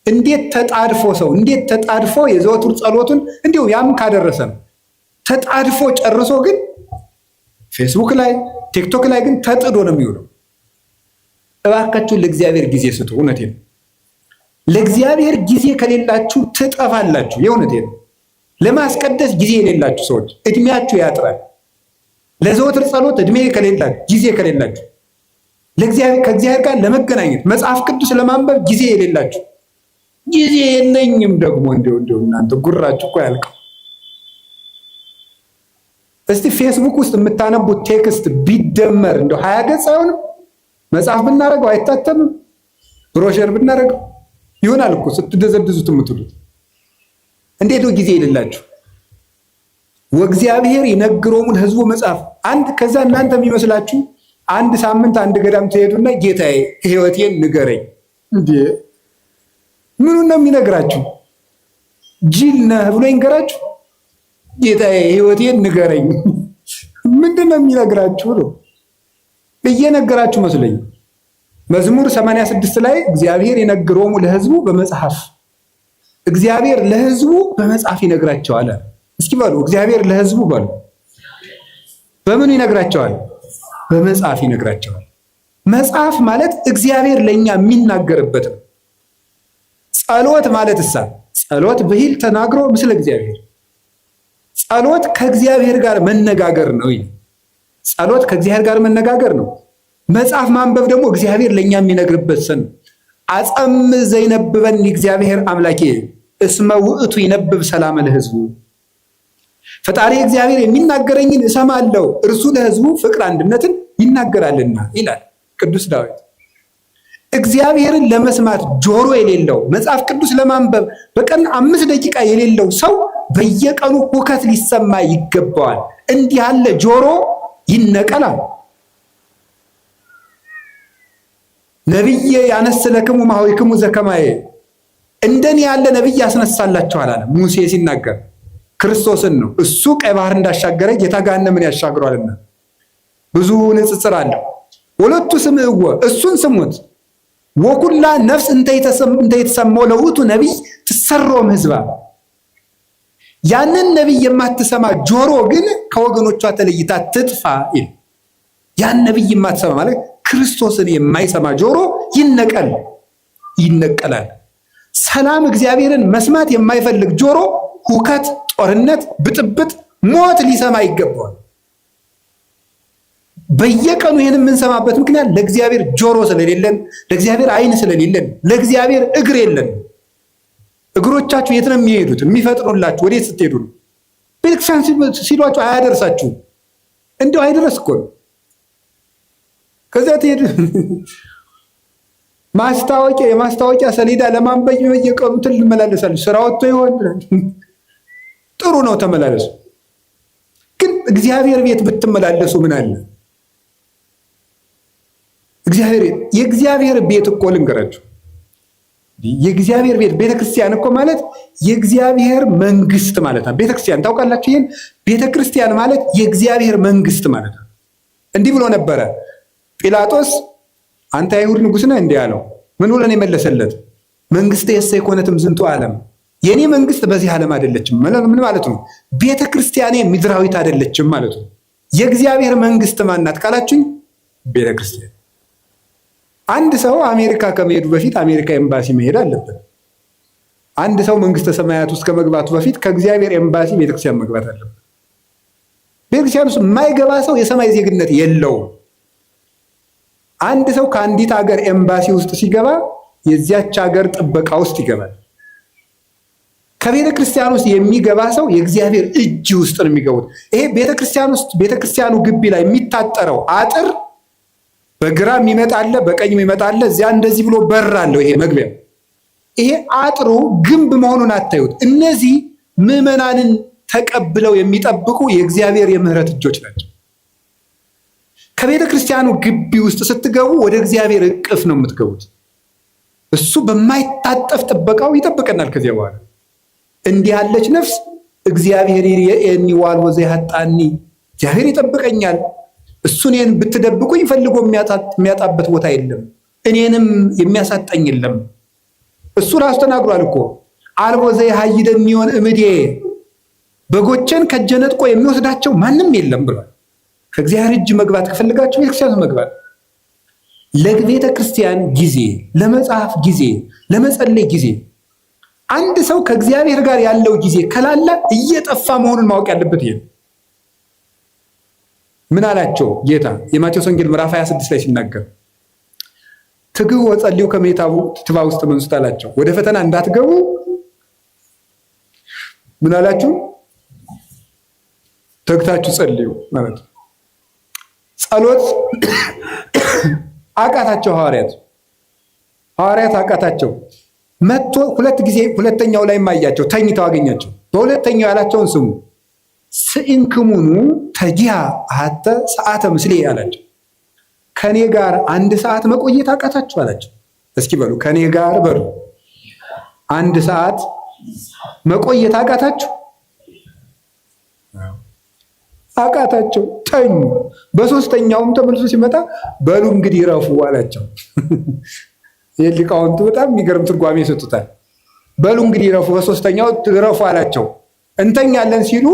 እንዴት ተጣድፎ ሰው እንዴት ተጣድፎ የዘወትር ጸሎቱን እንዲሁ ያም ካደረሰ ነው ተጣድፎ ጨርሶ ግን ፌስቡክ ላይ ቲክቶክ ላይ ግን ተጥዶ ነው የሚውለው። እባካችሁ ለእግዚአብሔር ጊዜ ስጡ። እውነቴን ነው። ለእግዚአብሔር ጊዜ ከሌላችሁ ትጠፋላችሁ። የእውነቴን ነው። ለማስቀደስ ጊዜ የሌላችሁ ሰዎች እድሜያችሁ ያጥራል። ለዘወትር ጸሎት እድሜ ከሌላችሁ ጊዜ ከሌላችሁ ከእግዚአብሔር ጋር ለመገናኘት መጽሐፍ ቅዱስ ለማንበብ ጊዜ የሌላችሁ ጊዜ የለኝም ደግሞ እንደው እናንተ ጉራችሁ እኮ ያልቀው። እስቲ ፌስቡክ ውስጥ የምታነቡት ቴክስት ቢደመር እንደው 20 ገጽ አይሆንም? መጽሐፍ ብናደርገው አይታተምም? ብሮሸር ብናደርገው ይሆናል እኮ ስትደዘድዙት የምትሉት። እንዴት ነው ጊዜ የሌላችሁ? ወእግዚአብሔር ይነግሮሙ ለሕዝቡ መጽሐፍ አንድ ከዛ እናንተ የሚመስላችሁ አንድ ሳምንት አንድ ገዳም ትሄዱና ጌታዬ ሕይወቴን ንገረኝ። እንዴ ምኑን ነው የሚነግራችሁ? ጅል ነህ ብሎ ይንገራችሁ? ጌታዬ ሕይወቴን ንገረኝ ምንድን ነው የሚነግራችሁ ነው? እየነገራችሁ መስለኝ። መዝሙር 86 ላይ እግዚአብሔር ይነግሮሙ ለሕዝቡ በመጽሐፍ እግዚአብሔር ለሕዝቡ በመጽሐፍ ይነግራቸዋል። እስኪ በሉ እግዚአብሔር ለሕዝቡ በሉ። በምን ይነግራቸዋል? በመጽሐፍ ይነግራቸዋል። መጽሐፍ ማለት እግዚአብሔር ለኛ የሚናገርበት ነው። ጸሎት ማለት ጸሎት ብሂል ተናግሮ ምስለ እግዚአብሔር ጸሎት ከእግዚአብሔር ጋር መነጋገር ነው። ጸሎት ከእግዚአብሔር ጋር መነጋገር ነው። መጽሐፍ ማንበብ ደግሞ እግዚአብሔር ለኛ የሚነግርበት ሰን አጸም ዘይነብበን እግዚአብሔር አምላኬ እስመ ውእቱ ይነብብ ሰላም ለሕዝቡ ፈጣሪ እግዚአብሔር የሚናገረኝን እሰማለሁ እርሱ ለሕዝቡ ፍቅር አንድነትን ይናገራልና ይላል ቅዱስ ዳዊት። እግዚአብሔርን ለመስማት ጆሮ የሌለው መጽሐፍ ቅዱስ ለማንበብ በቀን 5 ደቂቃ የሌለው ሰው በየቀኑ ሁከት ሊሰማ ይገባዋል። እንዲህ ያለ ጆሮ ይነቀላል። ነቢየ ያነስለክሙ ማኅበይክሙ ዘከማየ እንደኔ ያለ ነቢይ ያስነሳላችኋል አለ ሙሴ ሲናገር ክርስቶስን ነው። እሱ ቀይ ባህር እንዳሻገረ ጌታ ገሃነምን ያሻግሯልና ብዙ ንጽጽር አለው። ወለቱ ስምዕዎ እሱን ስሙት ወኩላ ነፍስ እንተ የተሰማው ለውእቱ ነቢይ ትሰሮም ሕዝባ ያንን ነቢይ የማትሰማ ጆሮ ግን ከወገኖቿ ተለይታ ትጥፋ ይል። ያን ነቢይ የማትሰማ ማለት ክርስቶስን የማይሰማ ጆሮ ይነቀላል። ሰላም እግዚአብሔርን መስማት የማይፈልግ ጆሮ ሁከት፣ ጦርነት፣ ብጥብጥ፣ ሞት ሊሰማ ይገባዋል። በየቀኑ ይህን የምንሰማበት ምክንያት ለእግዚአብሔር ጆሮ ስለሌለን፣ ለእግዚአብሔር ዓይን ስለሌለን፣ ለእግዚአብሔር እግር የለን። እግሮቻችሁ የት ነው የሚሄዱት? የሚፈጥኑላችሁ ወዴት ስትሄዱ ነው? ቤተክርስቲያን ሲሏችሁ አያደርሳችሁም። እንዲሁ አይደረስ እኮ ነው። ከዚያ ትሄዱ የማስታወቂያ ሰሌዳ ለማንበብ በየቀኑ ትመላለሳለች። ስራ ወጥቶ ይሆን ጥሩ ነው ተመላለሱ። ግን እግዚአብሔር ቤት ብትመላለሱ ምን አለ? የእግዚአብሔር ቤት እኮ ልንገራችሁ የእግዚአብሔር ቤት ቤተክርስቲያን እኮ ማለት የእግዚአብሔር መንግስት ማለት ነው። ቤተክርስቲያን ታውቃላችሁ? ይሄን ቤተክርስቲያን ማለት የእግዚአብሔር መንግስት ማለት ነው። እንዲህ ብሎ ነበረ ጲላጦስ፣ አንተ አይሁድ ንጉሥ ነህ እንዲህ አለው። ምን ብሎ ነው የመለሰለት? መንግስት የሰ የኮነትም ዝንቱ ዓለም፣ የኔ መንግስት በዚህ ዓለም አይደለችም። ምን ማለት ነው? ቤተክርስቲያኔ ምድራዊት አይደለችም ማለት ነው። የእግዚአብሔር መንግስት ማናት ካላችሁኝ፣ ቤተክርስቲያን። አንድ ሰው አሜሪካ ከመሄዱ በፊት አሜሪካ ኤምባሲ መሄድ አለበት። አንድ ሰው መንግስተ ሰማያት ውስጥ ከመግባቱ በፊት ከእግዚአብሔር ኤምባሲ ቤተክርስቲያን መግባት አለበት። ቤተክርስቲያን ውስጥ የማይገባ ሰው የሰማይ ዜግነት የለውም። አንድ ሰው ከአንዲት ሀገር ኤምባሲ ውስጥ ሲገባ የዚያች ሀገር ጥበቃ ውስጥ ይገባል። ከቤተ ክርስቲያን ውስጥ የሚገባ ሰው የእግዚአብሔር እጅ ውስጥ ነው የሚገቡት። ይሄ ቤተክርስቲያን ውስጥ ቤተክርስቲያኑ ግቢ ላይ የሚታጠረው አጥር በግራ የሚመጣለ በቀኝ የሚመጣለ እዚያ እንደዚህ ብሎ በር አለው። ይሄ መግቢያ፣ ይሄ አጥሩ ግንብ መሆኑን አታዩት። እነዚህ ምዕመናንን ተቀብለው የሚጠብቁ የእግዚአብሔር የምህረት እጆች ናቸው። ከቤተ ክርስቲያኑ ግቢ ውስጥ ስትገቡ ወደ እግዚአብሔር እቅፍ ነው የምትገቡት። እሱ በማይታጠፍ ጥበቃው ይጠብቀናል። ከዚያ በኋላ እንዲህ ያለች ነፍስ እግዚአብሔር ይርኤኒ ወአልቦ ዘያጣኒ፣ እግዚአብሔር ይጠብቀኛል፣ እሱ እኔን ብትደብቁኝ ፈልጎ የሚያጣበት ቦታ የለም፣ እኔንም የሚያሳጠኝ የለም። እሱ ራሱ ተናግሯል እኮ አልቦ ዘያሃይደኒ እምኔ፣ በጎቼን ከእጄ ነጥቆ የሚወስዳቸው ማንም የለም ብሏል። ከእግዚአብሔር እጅ መግባት ከፈልጋችሁ ቤተክርስቲያን መግባት፣ ለቤተ ክርስቲያን ጊዜ፣ ለመጽሐፍ ጊዜ፣ ለመጸለይ ጊዜ። አንድ ሰው ከእግዚአብሔር ጋር ያለው ጊዜ ከላለ እየጠፋ መሆኑን ማወቅ ያለበት ይሄ። ምን አላቸው ጌታ የማቴዎስ ወንጌል ምዕራፍ 26 ላይ ሲናገር ትግሁ ወጸልዩ ከመ ትባኡ ውስተ መንሱት አላቸው። ወደ ፈተና እንዳትገቡ ምን አላችሁ? ተግታችሁ ጸልዩ ማለት ነው። ጸሎት አቃታቸው ሐዋርያት አቃታቸው። መጥቶ ሁለት ጊዜ ሁለተኛው ላይ ማያቸው ተኝተው አገኛቸው። በሁለተኛው ያላቸውን ስሙ። ስኢንክሙኑ ተጊሃ አሐተ ሰዓተ ምስሌ አላቸው። ከኔ ጋር አንድ ሰዓት መቆየት አቃታችሁ አላቸው። እስኪ በሉ ከኔ ጋር በሉ አንድ ሰዓት መቆየት አቃታችሁ? አቃታቸው፣ ተኙ። በሶስተኛውም ተመልሶ ሲመጣ በሉ እንግዲህ ረፉ አላቸው። የሊቃውንቱ በጣም የሚገርም ትርጓሜ ይሰጡታል። በሉ እንግዲህ ረፉ፣ በሶስተኛው ረፉ አላቸው። እንተኛለን ሲሉ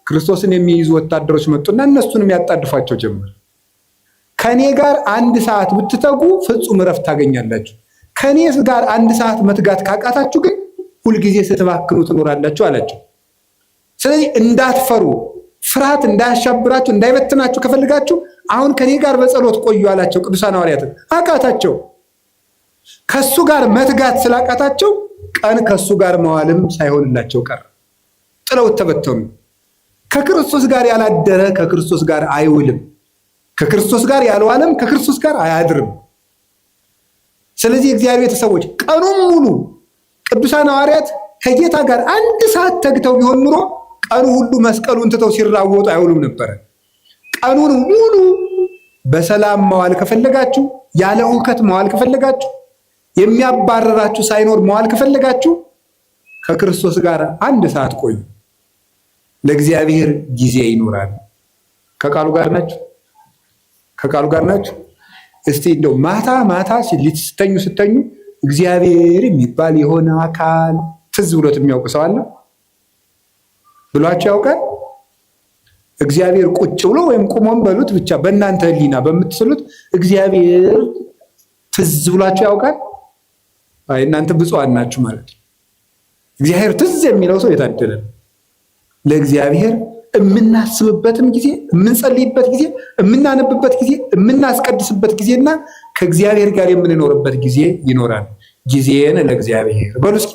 ክርስቶስን የሚይዙ ወታደሮች መጡና እነሱንም ያጣድፏቸው ጀመር። ከኔ ጋር አንድ ሰዓት ብትተጉ ፍጹም እረፍት ታገኛላችሁ። ከኔ ጋር አንድ ሰዓት መትጋት ካቃታችሁ ግን ሁልጊዜ ስትባክኑ ትኖራላችሁ አላቸው። ስለዚህ እንዳትፈሩ፣ ፍርሃት እንዳያሻብራችሁ፣ እንዳይበትናችሁ ከፈልጋችሁ አሁን ከኔ ጋር በጸሎት ቆዩ አላቸው። ቅዱሳን ሐዋርያትን አቃታቸው። ከሱ ጋር መትጋት ስላቃታቸው ቀን ከሱ ጋር መዋልም ሳይሆንላቸው ቀረ። ጥለውት ተበተኑ። ከክርስቶስ ጋር ያላደረ ከክርስቶስ ጋር አይውልም፣ ከክርስቶስ ጋር ያልዋለም ከክርስቶስ ጋር አያድርም። ስለዚህ እግዚአብሔር ቤተሰቦች ቀኑን ሙሉ ቅዱሳን ሐዋርያት ከጌታ ጋር አንድ ሰዓት ተግተው ቢሆን ኑሮ ቀኑ ሁሉ መስቀሉን ትተው ሲራወጡ አይውሉም ነበረ። ቀኑን ሙሉ በሰላም መዋል ከፈለጋችሁ፣ ያለ ሁከት መዋል ከፈለጋችሁ፣ የሚያባረራችሁ ሳይኖር መዋል ከፈለጋችሁ ከክርስቶስ ጋር አንድ ሰዓት ቆዩ። ለእግዚአብሔር ጊዜ ይኖራል። ከቃሉ ጋር ናችሁ? ከቃሉ ጋር ናችሁ? እስቲ እንደው ማታ ማታ ስተኙ እግዚአብሔር የሚባል የሆነ አካል ትዝ ብሎት የሚያውቅ ሰው አለ ብሏቸው ያውቃል? እግዚአብሔር ቁጭ ብሎ ወይም ቁሞም በሉት ብቻ በእናንተ ሕሊና በምትስሉት እግዚአብሔር ትዝ ብሏቸው ያውቃል? አይ እናንተ ብፁዓን ናችሁ ማለት ነው። እግዚአብሔር ትዝ የሚለው ሰው የታደለ ነው። ለእግዚአብሔር የምናስብበትም ጊዜ፣ የምንጸልይበት ጊዜ፣ የምናነብበት ጊዜ፣ የምናስቀድስበት ጊዜና ከእግዚአብሔር ጋር የምንኖርበት ጊዜ ይኖራል። ጊዜን ለእግዚአብሔር በሉ እስኪ።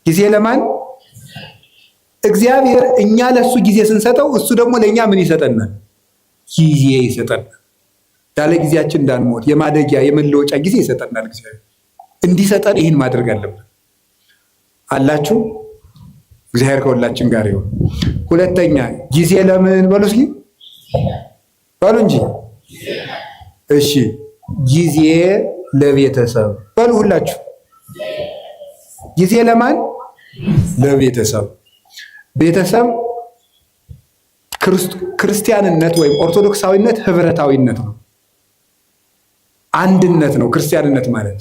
ጊዜ ለማን? እግዚአብሔር። እኛ ለሱ ጊዜ ስንሰጠው እሱ ደግሞ ለእኛ ምን ይሰጠናል? ጊዜ ይሰጠናል። ያለ ጊዜያችን እንዳንሞት የማደጊያ የመለወጫ ጊዜ ይሰጠናል። እግዚአብሔር እንዲሰጠን ይህን ማድረግ አለብን። አላችሁ? እግዚአብሔር ከሁላችን ጋር ይሁን። ሁለተኛ ጊዜ ለምን በሉ እስኪ በሉ እንጂ። እሺ ጊዜ ለቤተሰብ በሉ ሁላችሁ። ጊዜ ለማን? ለቤተሰብ። ቤተሰብ ክርስቲያንነት ወይም ኦርቶዶክሳዊነት ህብረታዊነት ነው፣ አንድነት ነው ክርስቲያንነት ማለት።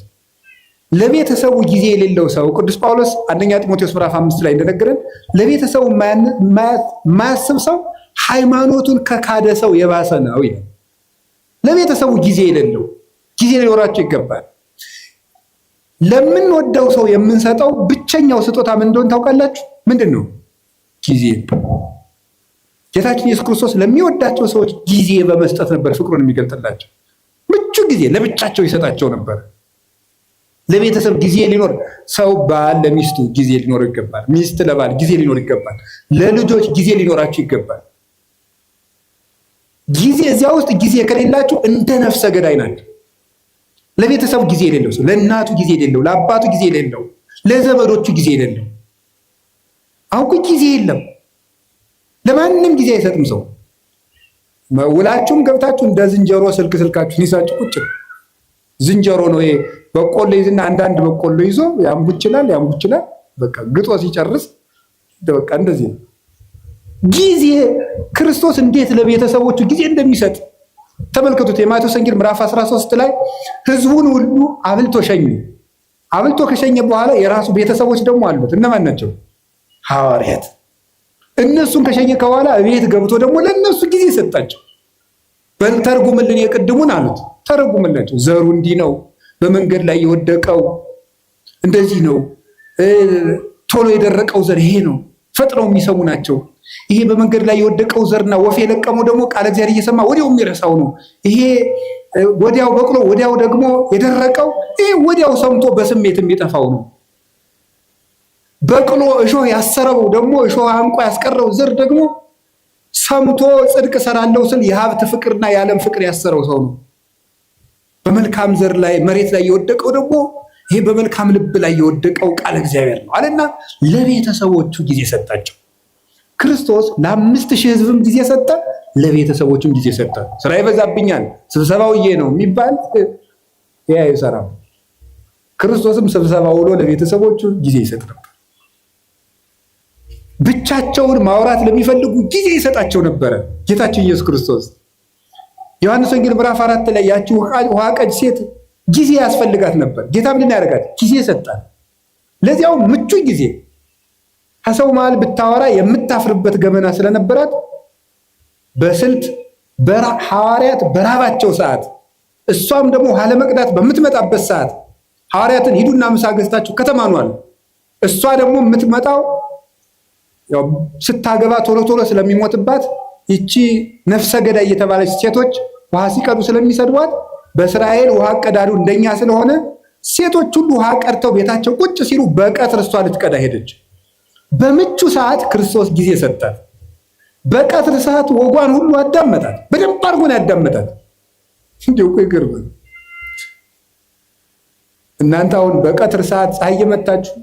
ለቤተሰቡ ጊዜ የሌለው ሰው ቅዱስ ጳውሎስ አንደኛ ጢሞቴዎስ ምዕራፍ 5 ላይ እንደነገረን ለቤተሰቡ የማያስብ ሰው ሃይማኖቱን ከካደ ሰው የባሰ ነው ይላል። ለቤተሰቡ ጊዜ የሌለው፣ ጊዜ ሊኖራቸው ይገባል። ለምንወደው ሰው የምንሰጠው ብቸኛው ስጦታ ምን እንደሆነ ታውቃላችሁ? ምንድን ነው? ጊዜ። ጌታችን ኢየሱስ ክርስቶስ ለሚወዳቸው ሰዎች ጊዜ በመስጠት ነበር ፍቅሩን የሚገልጥላቸው። ምቹ ጊዜ ለብቻቸው ይሰጣቸው ነበር። ለቤተሰብ ጊዜ ሊኖር ሰው ባል ለሚስቱ ጊዜ ሊኖር ይገባል። ሚስት ለባል ጊዜ ሊኖር ይገባል። ለልጆች ጊዜ ሊኖራቸው ይገባል። ጊዜ እዚያ ውስጥ ጊዜ ከሌላችሁ እንደ ነፍሰ ገዳይ ናቸው። ለቤተሰብ ጊዜ የሌለው ሰው፣ ለእናቱ ጊዜ የሌለው፣ ለአባቱ ጊዜ የሌለው፣ ለዘመዶቹ ጊዜ የሌለው፣ አውቁ ጊዜ የለም። ለማንም ጊዜ አይሰጥም ሰው። ውላችሁም ገብታችሁ እንደ ዝንጀሮ ስልካችሁን ይዛችሁ ቁጭ። ዝንጀሮ ነው ይሄ። በቆሎ ይዝና አንዳንድ በቆሎ ይዞ ያምጉችላል። በቃ ግጦ ሲጨርስ በቃ እንደዚህ ነው። ጊዜ ክርስቶስ እንዴት ለቤተሰቦቹ ጊዜ እንደሚሰጥ ተመልከቱት። የማቴዎስ ወንጌል ምዕራፍ 13 ላይ ህዝቡን ሁሉ አብልቶ ሸኘ። አብልቶ ከሸኘ በኋላ የራሱ ቤተሰቦች ደግሞ አሉት። እነማን ናቸው? ሐዋርያት። እነሱን ከሸኘ በኋላ ቤት ገብቶ ደግሞ ለነሱ ጊዜ ሰጣቸው። ተርጉምልን የቅድሙን አሉት። ተረጉምላቸው። ዘሩ እንዲህ ነው፣ በመንገድ ላይ የወደቀው እንደዚህ ነው፣ ቶሎ የደረቀው ዘር ይሄ ነው፣ ፈጥነው የሚሰሙ ናቸው። ይሄ በመንገድ ላይ የወደቀው ዘርና ወፍ የለቀመው ደግሞ ቃለ እግዚአብሔር እየሰማ ወዲያው የሚረሳው ነው። ይሄ ወዲያው በቅሎ ወዲያው ደግሞ የደረቀው ይሄ ወዲያው ሰምቶ በስሜት የሚጠፋው ነው። በቅሎ እሾህ ያሰረው ደግሞ እሾህ አንቆ ያስቀረው ዘር ደግሞ ሰምቶ ጽድቅ ሰራለው ስል የሀብት ፍቅርና የዓለም ፍቅር ያሰረው ሰው ነው። በመልካም ዘር ላይ መሬት ላይ የወደቀው ደግሞ ይሄ በመልካም ልብ ላይ የወደቀው ቃለ እግዚአብሔር ነው አለና ለቤተሰቦቹ ጊዜ ሰጣቸው። ክርስቶስ ለ5000 ህዝብም ጊዜ ሰጠ፣ ለቤተሰቦቹም ጊዜ ሰጠ። ስራ ይበዛብኛል ስብሰባውዬ ነው የሚባል ያ አይሰራም። ክርስቶስም ስብሰባ ውሎ ለቤተሰቦቹ ጊዜ ይሰጥ ነበር። ብቻቸውን ማውራት ለሚፈልጉ ጊዜ ይሰጣቸው ነበረ ጌታችን ኢየሱስ ክርስቶስ። ዮሐንስ ወንጌል ምዕራፍ 4 ላይ ያቺ ውሃ ቀጅ ሴት ጊዜ ያስፈልጋት ነበር። ጌታ ምንድን ያደርጋት? ጊዜ ሰጣት። ለዚያው ምቹ ጊዜ። ከሰው መሃል ብታወራ የምታፍርበት ገመና ስለነበራት በስልት ሐዋርያት በራባቸው ሰዓት፣ እሷም ደግሞ ውሃ ለመቅዳት በምትመጣበት ሰዓት ሐዋርያትን ሂዱና ምሳ ገዝታችሁ ከተማ ኑ አለ። እሷ ደግሞ የምትመጣው ያው ስታገባ ቶሎ ቶሎ ስለሚሞትባት ይቺ ነፍሰ ገዳይ የተባለች ሴቶች ውሃ ሲቀዱ ስለሚሰድቧት በእስራኤል ውሃ ቀዳዱ እንደኛ ስለሆነ ሴቶች ሁሉ ውሃ ቀድተው ቤታቸው ቁጭ ሲሉ በቀትር እሷ ልትቀዳ ሄደች። በምቹ ሰዓት ክርስቶስ ጊዜ ሰጣት። በቀትር ሰዓት ወጓን ሁሉ አዳመጣት። በደንብ አድርጎ ነው ያዳመጣት። እንዲሁ እኮ ይገርማል። እናንተ አሁን በቀትር ሰዓት ፀሐይ እየመታችሁ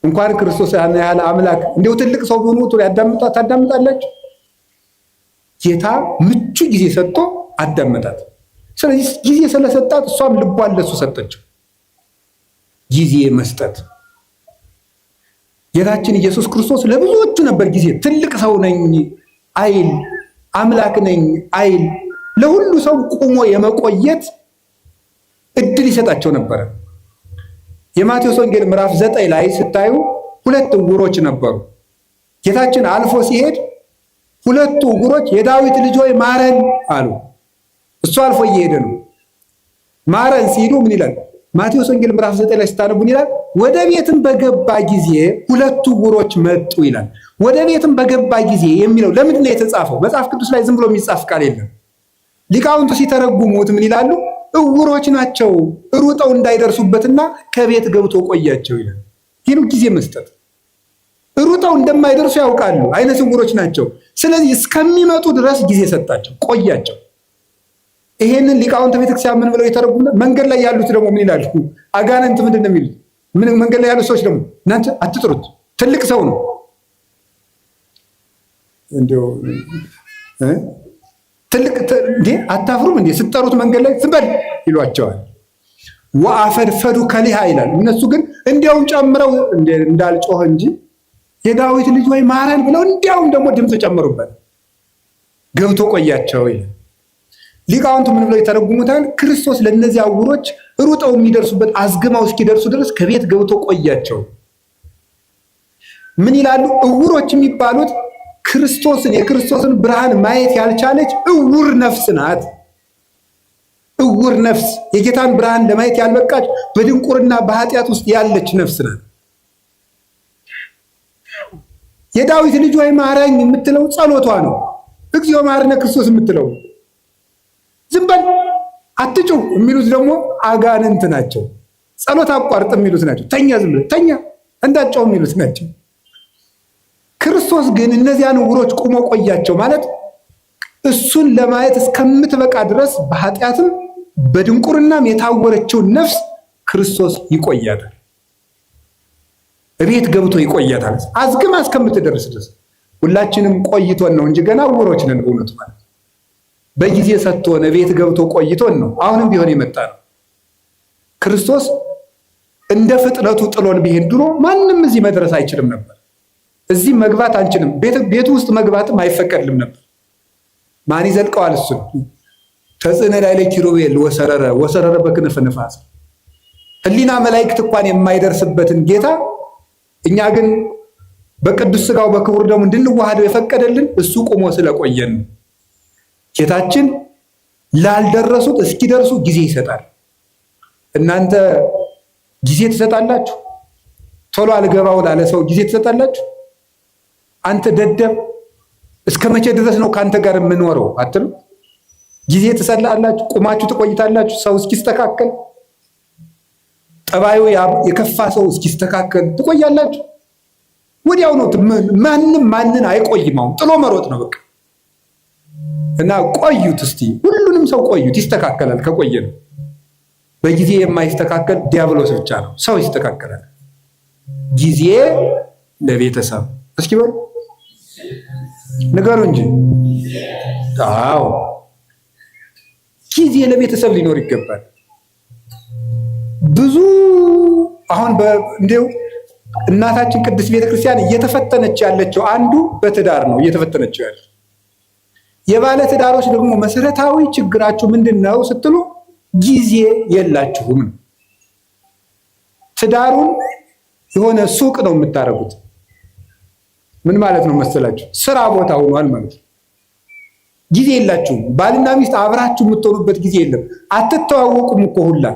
እንኳን ክርስቶስ ያለ አምላክ እንዲሁ ትልቅ ሰው ቢሆኑ ታዳምጣላችሁ። ጌታ ምቹ ጊዜ ሰጥቶ አዳመጣት። ስለዚህ ጊዜ ስለሰጣት እሷም ልቧን ለሱ ሰጠችው። ጊዜ መስጠት ጌታችን ኢየሱስ ክርስቶስ ለብዙዎቹ ነበር ጊዜ። ትልቅ ሰው ነኝ አይል፣ አምላክ ነኝ አይል፣ ለሁሉ ሰው ቁሞ የመቆየት እድል ይሰጣቸው ነበር። የማቴዎስ ወንጌል ምዕራፍ 9 ላይ ስታዩ 2 ዕውሮች ነበሩ። ጌታችን አልፎ ሲሄድ 2 ዕውሮች የዳዊት ልጅ ሆይ ማረን አሉ። እሱ አልፎ እየሄደ ነው። ማረን ሲሉ ምን ይላል? ማቴዎስ ወንጌል ምዕራፍ 9 ላይ ስታነቡ ይላል ወደ ቤትም በገባ ጊዜ 2 ዕውሮች መጡ ይላል። ወደ ቤትም በገባ ጊዜ የሚለው ለምንድን ነው የተጻፈው? መጽሐፍ ቅዱስ ላይ ዝም ብሎ የሚጻፍ ቃል የለም። ሊቃውንቱ ሲተረጉሙት ምን ይላሉ? ዕውሮች ናቸው ሩጠው እንዳይደርሱበትና ከቤት ገብቶ ቆያቸው ይላል። ይህን ጊዜ መስጠት። ሩጠው እንደማይደርሱ ያውቃሉ፣ አይነ ስውሮች ናቸው። ስለዚህ እስከሚመጡ ድረስ ጊዜ ሰጣቸው፣ ቆያቸው። ይሄንን ሊቃውንተ ቤተክርስቲያን ምን ብለው የተረጉሙት? መንገድ ላይ ያሉት ደግሞ ምን ይላሉ? አጋንንት ምንድን ነው የሚሉት? መንገድ ላይ ያሉት ሰዎች ደግሞ እናንተ አትጥሩት፣ ትልቅ ሰው ነው እንዴ ትልቅ እንዴ አታፍሩም እንዴ ስትጠሩት መንገድ ላይ ዝም በል ይሏቸዋል። ወአፈድፈዱ ከሊሃ ይላል። እነሱ ግን እንዲያውም ጨምረው እንዳልጮህ እንጂ የዳዊት ልጅ ወይ ማረን ብለው እንዲያውም ደግሞ ድምፅ ጨምሩበት፣ ገብቶ ቆያቸው ይላል። ሊቃውንቱ ምን ብለው ይተረጉሙታል? ክርስቶስ ለእነዚህ ዕውሮች ሩጠው የሚደርሱበት አዝግማው እስኪደርሱ ድረስ ከቤት ገብቶ ቆያቸው። ምን ይላሉ? ዕውሮች የሚባሉት የክርስቶስን ብርሃን ማየት ያልቻለች ዕውር ነፍስ ናት። ዕውር ነፍስ የጌታን ብርሃን ለማየት ያልበቃች በድንቁርና በኃጢአት ውስጥ ያለች ነፍስ ናት። የዳዊት ልጅ ወይ ማረኝ የምትለው ጸሎቷ ነው። እግዚኦ መሐረነ ክርስቶስ የምትለው ዝም በል አትጩህ የሚሉት ደግሞ አጋንንት ናቸው። ጸሎት አቋርጥ የሚሉት ናቸው። ተኛ፣ ዝም ብለህ ተኛ እንዳትጮህ የሚሉት ናቸው። ክርስቶስ ግን እነዚያን ዕውሮች ቁሞ ቆያቸው ማለት እሱን ለማየት እስከምትበቃ ድረስ በኃጢአትም በድንቁርናም የታወረችውን ነፍስ ክርስቶስ ይቆያታል። እቤት ገብቶ ይቆያታል አዝግማ እስከምትደርስ ድረስ። ሁላችንም ቆይቶን ነው እንጂ ገና ዕውሮች ነን በእውነቱ ማለት በጊዜ ሰጥቶን እቤት ገብቶ ቆይቶን ነው አሁንም ቢሆን የመጣ ነው። ክርስቶስ እንደ ፍጥነቱ ጥሎን ቢሄድ ድሮ ማንም እዚህ መድረስ አይችልም ነበር። እዚህ መግባት አንችልም። ቤቱ ውስጥ መግባትም አይፈቀድልም ነበር። ማን ይዘልቀዋል? እሱን ተጽዕነ ላዕለ ኪሩቤል ወሰረረ በክንፈ ንፋስ። ሕሊና መላእክት እንኳን የማይደርስበትን ጌታ እኛ ግን በቅዱስ ሥጋው በክቡር ደሙ እንድንዋሃደው የፈቀደልን እሱ ቆሞ ስለቆየን። ጌታችን ላልደረሱት እስኪደርሱ ጊዜ ይሰጣል። እናንተ ጊዜ ትሰጣላችሁ? ቶሎ አልገባው ላለ ሰው ጊዜ ትሰጣላችሁ? አንተ ደደብ እስከ መቼ ድረስ ነው ከአንተ ጋር የምኖረው አትሉ? ጊዜ ትሰጣላችሁ? ቁማችሁ ትቆይታላችሁ? ሰው እስኪስተካከል፣ ጠባዩ የከፋ ሰው እስኪስተካከል ትቆያላችሁ? ወዲያው ነው። ማንም ማንን አይቆይም። አሁን ጥሎ መሮጥ ነው በቃ። እና ቆዩት እስቲ፣ ሁሉንም ሰው ቆዩት፣ ይስተካከላል። ከቆየ ነው። በጊዜ የማይስተካከል ዲያብሎስ ብቻ ነው። ሰው ይስተካከላል። ጊዜ ለቤተሰብ እስኪ በሉ ንገሩ እንጂ። አዎ ጊዜ ለቤተሰብ ሊኖር ይገባል። ብዙ አሁን እንደው እናታችን ቅድስት ቤተክርስቲያን እየተፈተነች ያለችው አንዱ በትዳር ነው እየተፈተነች ያለችው። የባለ ትዳሮች ደግሞ መሰረታዊ ችግራችሁ ምንድን ነው ስትሉ ጊዜ የላችሁም። ትዳሩን የሆነ ሱቅ ነው የምታደርጉት። ምን ማለት ነው መሰላችሁ? ስራ ቦታ ሆኗል ማለት ነው። ጊዜ የላችሁም። ባልና ሚስት አብራችሁ የምትሆኑበት ጊዜ የለም። አትተዋወቁም እኮ ሁላ።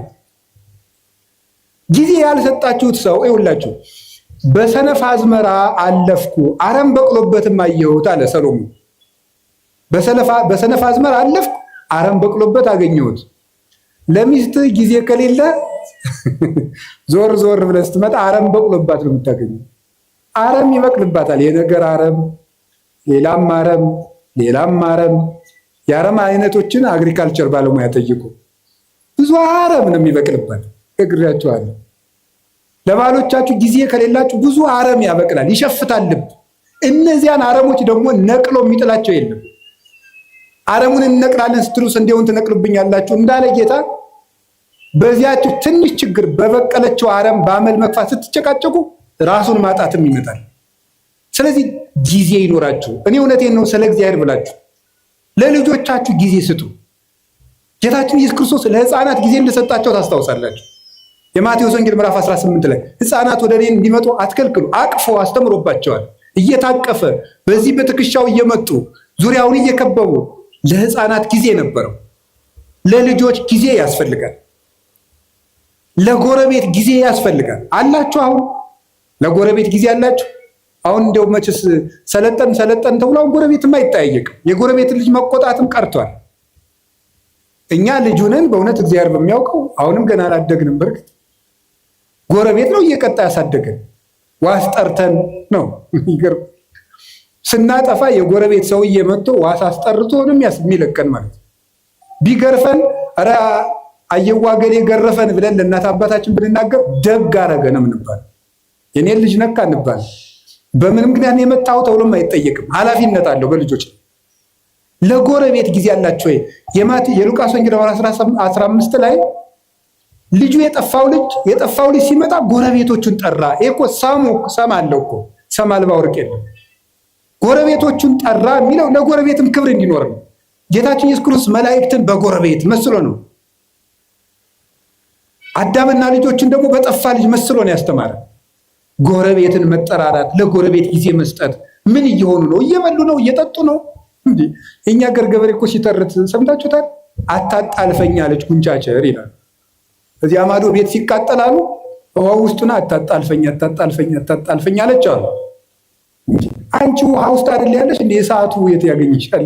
ጊዜ ያልሰጣችሁት ሰው ይኸውላችሁ፣ በሰነፍ አዝመራ አለፍኩ አረም በቅሎበትም አየሁት አለ ሰሎሞን። በሰነፍ አዝመራ አለፍኩ አረም በቅሎበት አገኘሁት። ለሚስት ጊዜ ከሌለ ዞር ዞር ብለህ ስትመጣ አረም በቅሎባት ነው የምታገኘው። አረም ይበቅልባታል። የነገር አረም፣ ሌላም አረም፣ ሌላም አረም። የአረም አይነቶችን አግሪካልቸር ባለሙያ ጠይቁ። ብዙ አረም ነው የሚበቅልባት። እግሪያችኋለሁ። ለባሎቻችሁ ጊዜ ከሌላችሁ ብዙ አረም ያበቅላል፣ ይሸፍታል ልብ። እነዚያን አረሞች ደግሞ ነቅሎ የሚጥላቸው የለም። አረሙን እንነቅላለን ስትሉ ስንዴውን ትነቅሉብኛላችሁ እንዳለ ጌታ፣ በዚያችሁ ትንሽ ችግር በበቀለችው አረም በአመል መግፋት ስትጨቃጨቁ ራሱን ማጣትም ይመጣል። ስለዚህ ጊዜ ይኖራችሁ። እኔ እውነቴን ነው። ስለ እግዚአብሔር ብላችሁ ለልጆቻችሁ ጊዜ ስጡ። ጌታችን ኢየሱስ ክርስቶስ ለሕፃናት ጊዜ እንደሰጣቸው ታስታውሳላችሁ። የማቴዎስ ወንጌል ምዕራፍ 18 ላይ ሕፃናት ወደ እኔ እንዲመጡ አትከልክሉ፣ አቅፎ አስተምሮባቸዋል። እየታቀፈ በዚህ በትከሻው እየመጡ ዙሪያውን እየከበቡ ለሕፃናት ጊዜ ነበረው። ለልጆች ጊዜ ያስፈልጋል። ለጎረቤት ጊዜ ያስፈልጋል። አላችሁ? አሁን ለጎረቤት ጊዜ አላችሁ? አሁን እንደው መችስ ሰለጠን ተብሎ አሁን ጎረቤትም አይጠያየቅም። የጎረቤት ልጅ መቆጣትም ቀርቷል። እኛ ልጅ ሆነን በእውነት እግዚአብሔር በሚያውቀው አሁንም ገና አላደግንም። በርግጥ ጎረቤት ነው እየቀጣ ያሳደገን። ዋስ ጠርተን ነው ይገርም። ስናጠፋ የጎረቤት ሰውዬ መጥቶ ዋስ አስጠርቶ ነው የሚለቀን ማለት ነው። ቢገርፈን ኧረ አየዋ ገሌ ገረፈን ብለን ለእናት አባታችን ብንናገር ደግ አረገ ነው የምንባል። የኔን ልጅ ነካ እንባል። በምን ምክንያት ነው የመጣው ተብሎም አይጠየቅም። ኃላፊነት አለው በልጆች። ለጎረቤት ጊዜ አላችሁ ወይ? የሉቃስ ወንጌል 15 ላይ ልጁ የጠፋው ልጅ ሲመጣ ጎረቤቶቹን ጠራ። ይሄ እኮ ሰም አለው እኮ ሰም አልባ ወርቅ የለም። ጎረቤቶቹን ጠራ የሚለው ለጎረቤትም ክብር እንዲኖር ነው። ጌታችን ኢየሱስ ክርስቶስ መላእክትን በጎረቤት መስሎ ነው። አዳምና ልጆችን ደግሞ በጠፋ ልጅ መስሎ ነው ያስተማረ። ጎረቤትን መጠራራት፣ ለጎረቤት ጊዜ መስጠት። ምን እየሆኑ ነው? እየበሉ ነው? እየጠጡ ነው? እንዴ እኛ ገር ገበሬ እኮ ሲተርት ሰምታችሁታል? አታጣልፈኝ አለች ጉንጫቸር ይላል። እዚያ ማዶ ቤት ሲቃጠላሉ ውሃ ውስጡና አታጣልፈኝ አለች አሉ። አንቺ ውሃ ውስጥ አይደል ያለሽ እንዴ? እሳቱ የት ያገኝሻል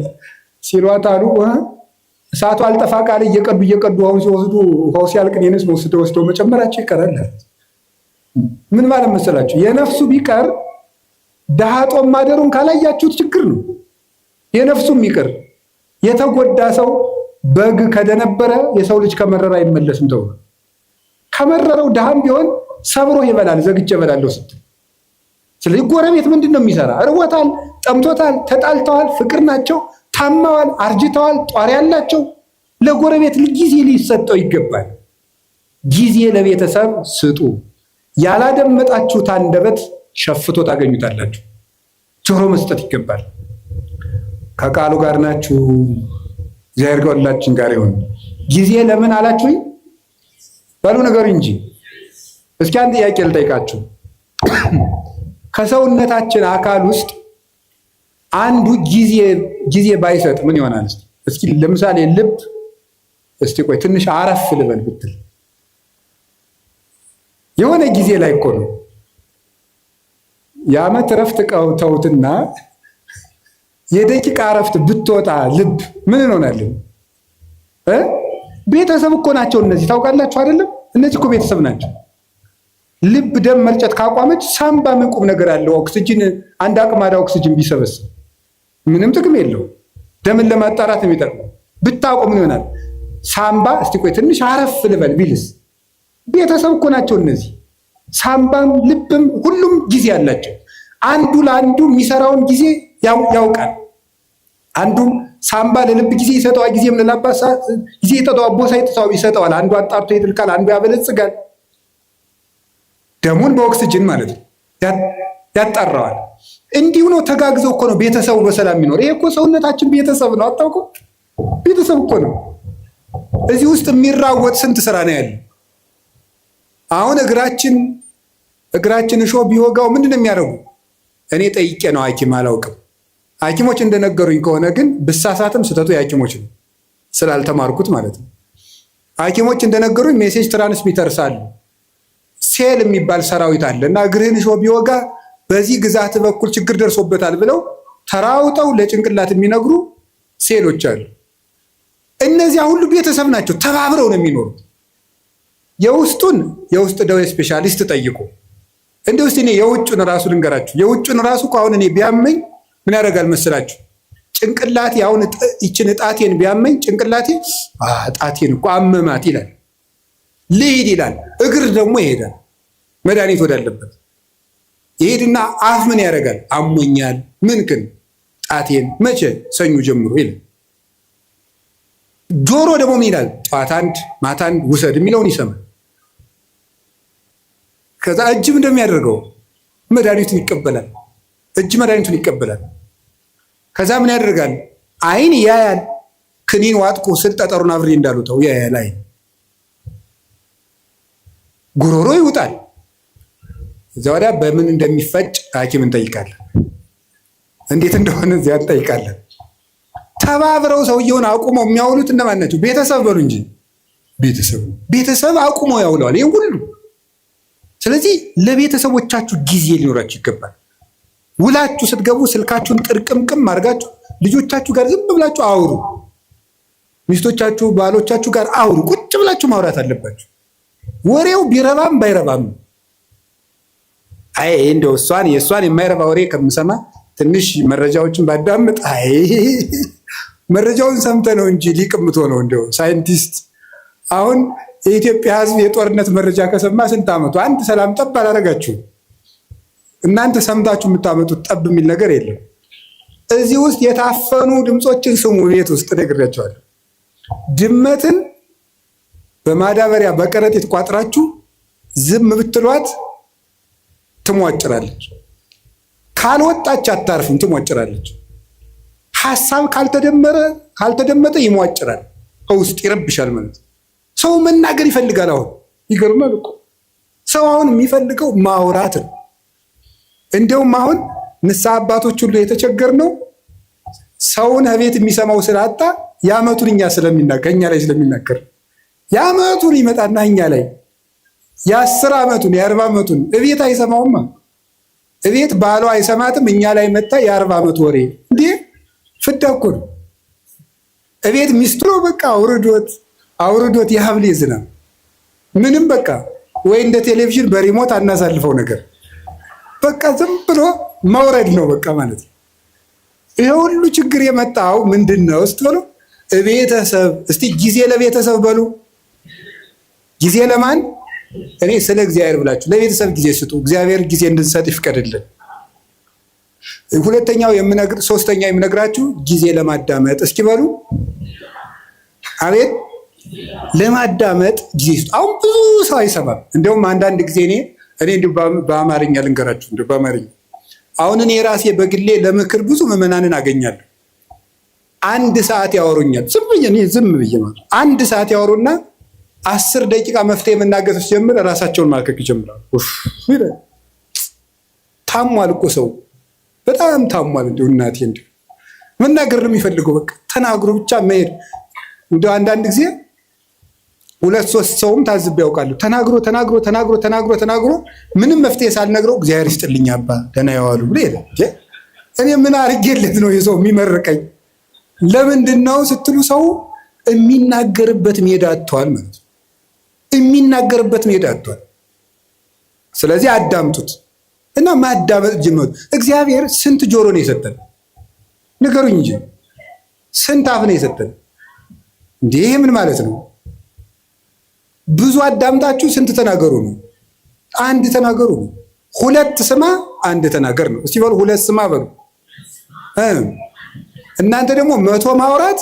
ሲሏት አሉ። እሳቱ አልጠፋ ቃል እየቀዱ ውሃውን ሲወስዱ ውሃው ሲያልቅ እኔንስ ወስደው መጨመራቸው ይቀራል። ምን ማለት መሰላችሁ? የነፍሱ ቢቀር ድሃ ጦም ማደሩን ካላያችሁት ችግር ነው። የነፍሱም ይቅር የተጎዳ ሰው በግ ከደነበረ የሰው ልጅ ከመረረ አይመለስም ተብሎ ከመረረው ድሃም ቢሆን ሰብሮ ይበላል። ዘግቼ እበላለሁ ስትል ስለዚህ ጎረቤት ምንድን ነው የሚሰራ? እርቦታል፣ ጠምቶታል፣ ተጣልተዋል፣ ፍቅር ናቸው፣ ታማዋል፣ አርጅተዋል፣ ጧሪ ያላቸው ለጎረቤት ጊዜ ሊሰጠው ይገባል። ጊዜ ለቤተሰብ ስጡ። ያላደመጣችሁት አንደበት ሸፍቶ ታገኙታላችሁ። ጆሮ መስጠት ይገባል። ከቃሉ ጋር ናችሁ። እግዚአብሔር ከሁላችን ጋር ይሁን። ጊዜ ለምን አላችሁኝ? በሉ ነገር እንጂ። እስኪ አንድ ጥያቄ ልጠይቃችሁ። ከሰውነታችን አካል ውስጥ አንዱ ጊዜ ባይሰጥ ምን ይሆናል? እስኪ ለምሳሌ ልብ፣ እስቲ ቆይ ትንሽ አረፍ ልበል ብትል የሆነ ጊዜ ላይ እኮ ነው የዓመት እረፍት ተውትና የደቂቃ እረፍት ብትወጣ ልብ ምን እንሆናለን? ቤተሰብ እኮ ናቸው እነዚህ። ታውቃላችሁ አይደለም? እነዚህ እኮ ቤተሰብ ናቸው። ልብ ደም መርጨት ካቋመች ሳምባ ምን ቁም ነገር አለው? ኦክሲጅን አንድ አቅማዳ ኦክሲጅን ቢሰበስብ ምንም ጥቅም የለው። ደምን ለማጣራት ነው የሚጠቅመው። ብታውቁ ምን ይሆናል? ሳምባ እስቲ ቆይ ትንሽ አረፍ ልበል ቢልስ? ቤተሰብ እኮ ናቸው እነዚህ። ሳምባም ልብም ሁሉም ጊዜ አላቸው። አንዱ ለአንዱ የሚሰራውን ጊዜ ያውቃል። አንዱም ሳምባ ለልብ ጊዜ ይሰጠዋል፣ ጊዜም ለላባ ጊዜ ይሰጠዋል፣ ቦሳ ይሰጠዋል። አንዱ አጣርቶ ይጥልቃል፣ አንዱ ያበለጽጋል። ደሙን በኦክስጅን ማለት ነው ያጣራዋል። እንዲሁ ነው። ተጋግዘው እኮ ነው ቤተሰቡ በሰላም የሚኖር። ይሄ እኮ ሰውነታችን ቤተሰብ ነው። አታውቁም? ቤተሰብ እኮ ነው። እዚህ ውስጥ የሚራወጥ ስንት ስራ ነው ያለው። አሁን እግራችን እሾህ ቢወጋው ምንድን ነው የሚያደርጉ? እኔ ጠይቄ ነው ሐኪም አላውቅም። ሐኪሞች እንደነገሩኝ ከሆነ ግን ብሳሳትም ስህተቱ የሐኪሞች ነው ስላልተማርኩት ማለት ነው። ሐኪሞች እንደነገሩኝ ሜሴጅ ትራንስሚተርስ አሉ። ሴል የሚባል ሰራዊት አለ እና እግርህን እሾህ ቢወጋ በዚህ ግዛት በኩል ችግር ደርሶበታል ብለው ተራውጠው ለጭንቅላት የሚነግሩ ሴሎች አሉ። እነዚያ ሁሉ ቤተሰብ ናቸው። ተባብረው ነው የሚኖሩት። የውስጥ ደዌ ስፔሻሊስት ጠይቁ። እንደ ውስጥ እኔ የውጭን ራሱ ልንገራችሁ። የውጭን ራሱ አሁን እኔ ቢያመኝ ምን ያደርጋል መስላችሁ? ጭንቅላቴ አሁን ይችን ጣቴን ቢያመኝ ጭንቅላቴ ጣቴን እኮ አመማት ይላል፣ ልሂድ ይላል። እግር ደግሞ ይሄዳል መድኃኒት ወዳለበት ይሄድና አፍ ምን ያደርጋል? አሞኛል ምንክን ጣቴን መቼ ሰኞ ጀምሮ ይላል። ጆሮ ደግሞ ምን ይላል? ጠዋት አንድ ማታ አንድ ውሰድ የሚለውን ይሰማል። ከዛ እጅም እንደሚያደርገው መድኃኒቱን ይቀበላል። እጅ መድኃኒቱን ይቀበላል። ከዛ ምን ያደርጋል? አይን ያያል። ክኒን ዋጥቁ ስል ጠጠሩን አብሬ እንዳሉተው ያያል። አይን ጉሮሮ ይውጣል። እዛ ወዲያ በምን እንደሚፈጭ ሐኪም እንጠይቃለን። እንዴት እንደሆነ እዚያ እንጠይቃለን። ተባብረው ሰውየውን አቁመው የሚያውሉት እነማን ናቸው? ቤተሰብ በሉ እንጂ ቤተሰብ አቁመው ያውለዋል ይህን ሁሉ። ስለዚህ ለቤተሰቦቻችሁ ጊዜ ሊኖራችሁ ይገባል። ውላችሁ ስትገቡ ስልካችሁን ጥርቅምቅም አድርጋችሁ ልጆቻችሁ ጋር ዝም ብላችሁ አውሩ። ሚስቶቻችሁ ባሎቻችሁ ጋር አውሩ። ቁጭ ብላችሁ ማውራት አለባችሁ። ወሬው ቢረባም ባይረባም እንደው የእሷን የማይረባ ወሬ ከምሰማ ትንሽ መረጃዎችን ባዳምጥ መረጃውን ሰምተ ነው እንጂ ሊቅምቶ ነው። እንደው ሳይንቲስት አሁን የኢትዮጵያ ሕዝብ የጦርነት መረጃ ከሰማ ስንት ዓመቱ? አንድ ሰላም ጠብ አላደረጋችሁ። እናንተ ሰምታችሁ የምታመጡት ጠብ የሚል ነገር የለም። እዚህ ውስጥ የታፈኑ ድምፆችን ስሙ። ቤት ውስጥ ነግሬያቸዋለሁ። ድመትን በማዳበሪያ በከረጢት ቋጥራችሁ ዝም ብትሏት ትሟጭራለች። ካልወጣች አታርፍም፣ ትሟጭራለች። ሐሳብ ካልተደመጠ ይሟጭራል፣ ከውስጥ ይረብሻል ማለት። ሰው መናገር ይፈልጋል። አሁን ይገርማል እኮ ሰው አሁን የሚፈልገው ማውራት ነው። እንደውም አሁን ንስሐ አባቶች ሁሉ የተቸገርነው ሰውን ቤት የሚሰማው ስላጣ የዓመቱን እኛ ላይ ስለሚናገር የዓመቱን ይመጣና እኛ ላይ የ10 ዓመቱን የ40 ዓመቱን እቤት አይሰማውማ። እቤት ባሏ አይሰማትም፣ እኛ ላይ መጣ የ40 ዓመት ወሬ እንዴ! ፍዳ እኮ ነው። እቤት ሚስቱ በቃ አውርዶት የሀብሌ ዝናብ ምንም በቃ ወይ እንደ ቴሌቪዥን በሪሞት አናሳልፈው ነገር በቃ ዝም ብሎ መውረድ ነው በቃ ማለት ነው። ይሄ ሁሉ ችግር የመጣው ምንድን ነው ስትበሉ ቤተሰብ። እስቲ ጊዜ ለቤተሰብ በሉ። ጊዜ ለማን? እኔ ስለ እግዚአብሔር ብላችሁ ለቤተሰብ ጊዜ ስጡ። እግዚአብሔር ጊዜ እንድንሰጥ ይፍቀድልን። ሶስተኛው የምነግራችሁ ጊዜ ለማዳመጥ እስኪ በሉ። አቤት ለማዳመጥ ጊዜ ስጡ። አሁን ብዙ ሰው አይሰማም። እንደውም አንዳንድ ጊዜ እኔ እንዲሁ በአማርኛ ልንገራችሁ፣ እንዲሁ በአማርኛ አሁን እኔ ራሴ በግሌ ለምክር ብዙ ምዕመናንን አገኛለሁ። 1 ሰዓት ያወሩኛል። ዝም ብዬ ማለት 1 ሰዓት ያወሩና 10 ደቂቃ መፍትሄ መናገር ሲጀምር ራሳቸውን ማልከክ ይጀምራሉ። ታሟል እኮ ሰው በጣም ታሟል። እንዲሁ እናቴ እንዲሁ መናገር ነው የሚፈልገው። በቃ ተናግሮ ብቻ መሄድ። እንዲሁ አንዳንድ ጊዜ 2-3 ሰውም ታዝብ ያውቃሉ። ተናግሮ ምንም መፍትሄ ሳልነግረው እግዚአብሔር ይስጥልኝ አባ ደህና ያዋሉ ብሎ ይላል። እኔ ምን አድርጌለት ነው የሰው የሚመርቀኝ? ለምንድን ነው ስትሉ ሰው የሚናገርበት ሜዳ አጥቷል ማለት ነው። የሚናገርበት ሜዳ አጥቷል። ስለዚህ አዳምጡት እና ማዳመጥ ጀምሩ። እግዚአብሔር ስንት ጆሮ ነው የሰጠን? ንገሩኝ እንጂ ስንት አፍ ነው የሰጠን? እንዴ ምን ማለት ነው? ብዙ አዳምጣችሁ ስንት ተናገሩ ነው? 1 ተናገሩ ነው። 2 ስማ 1 ተናገር ነው። እስቲ በሉ 2 ስማ በሉ። እናንተ ደግሞ 100 ማውራት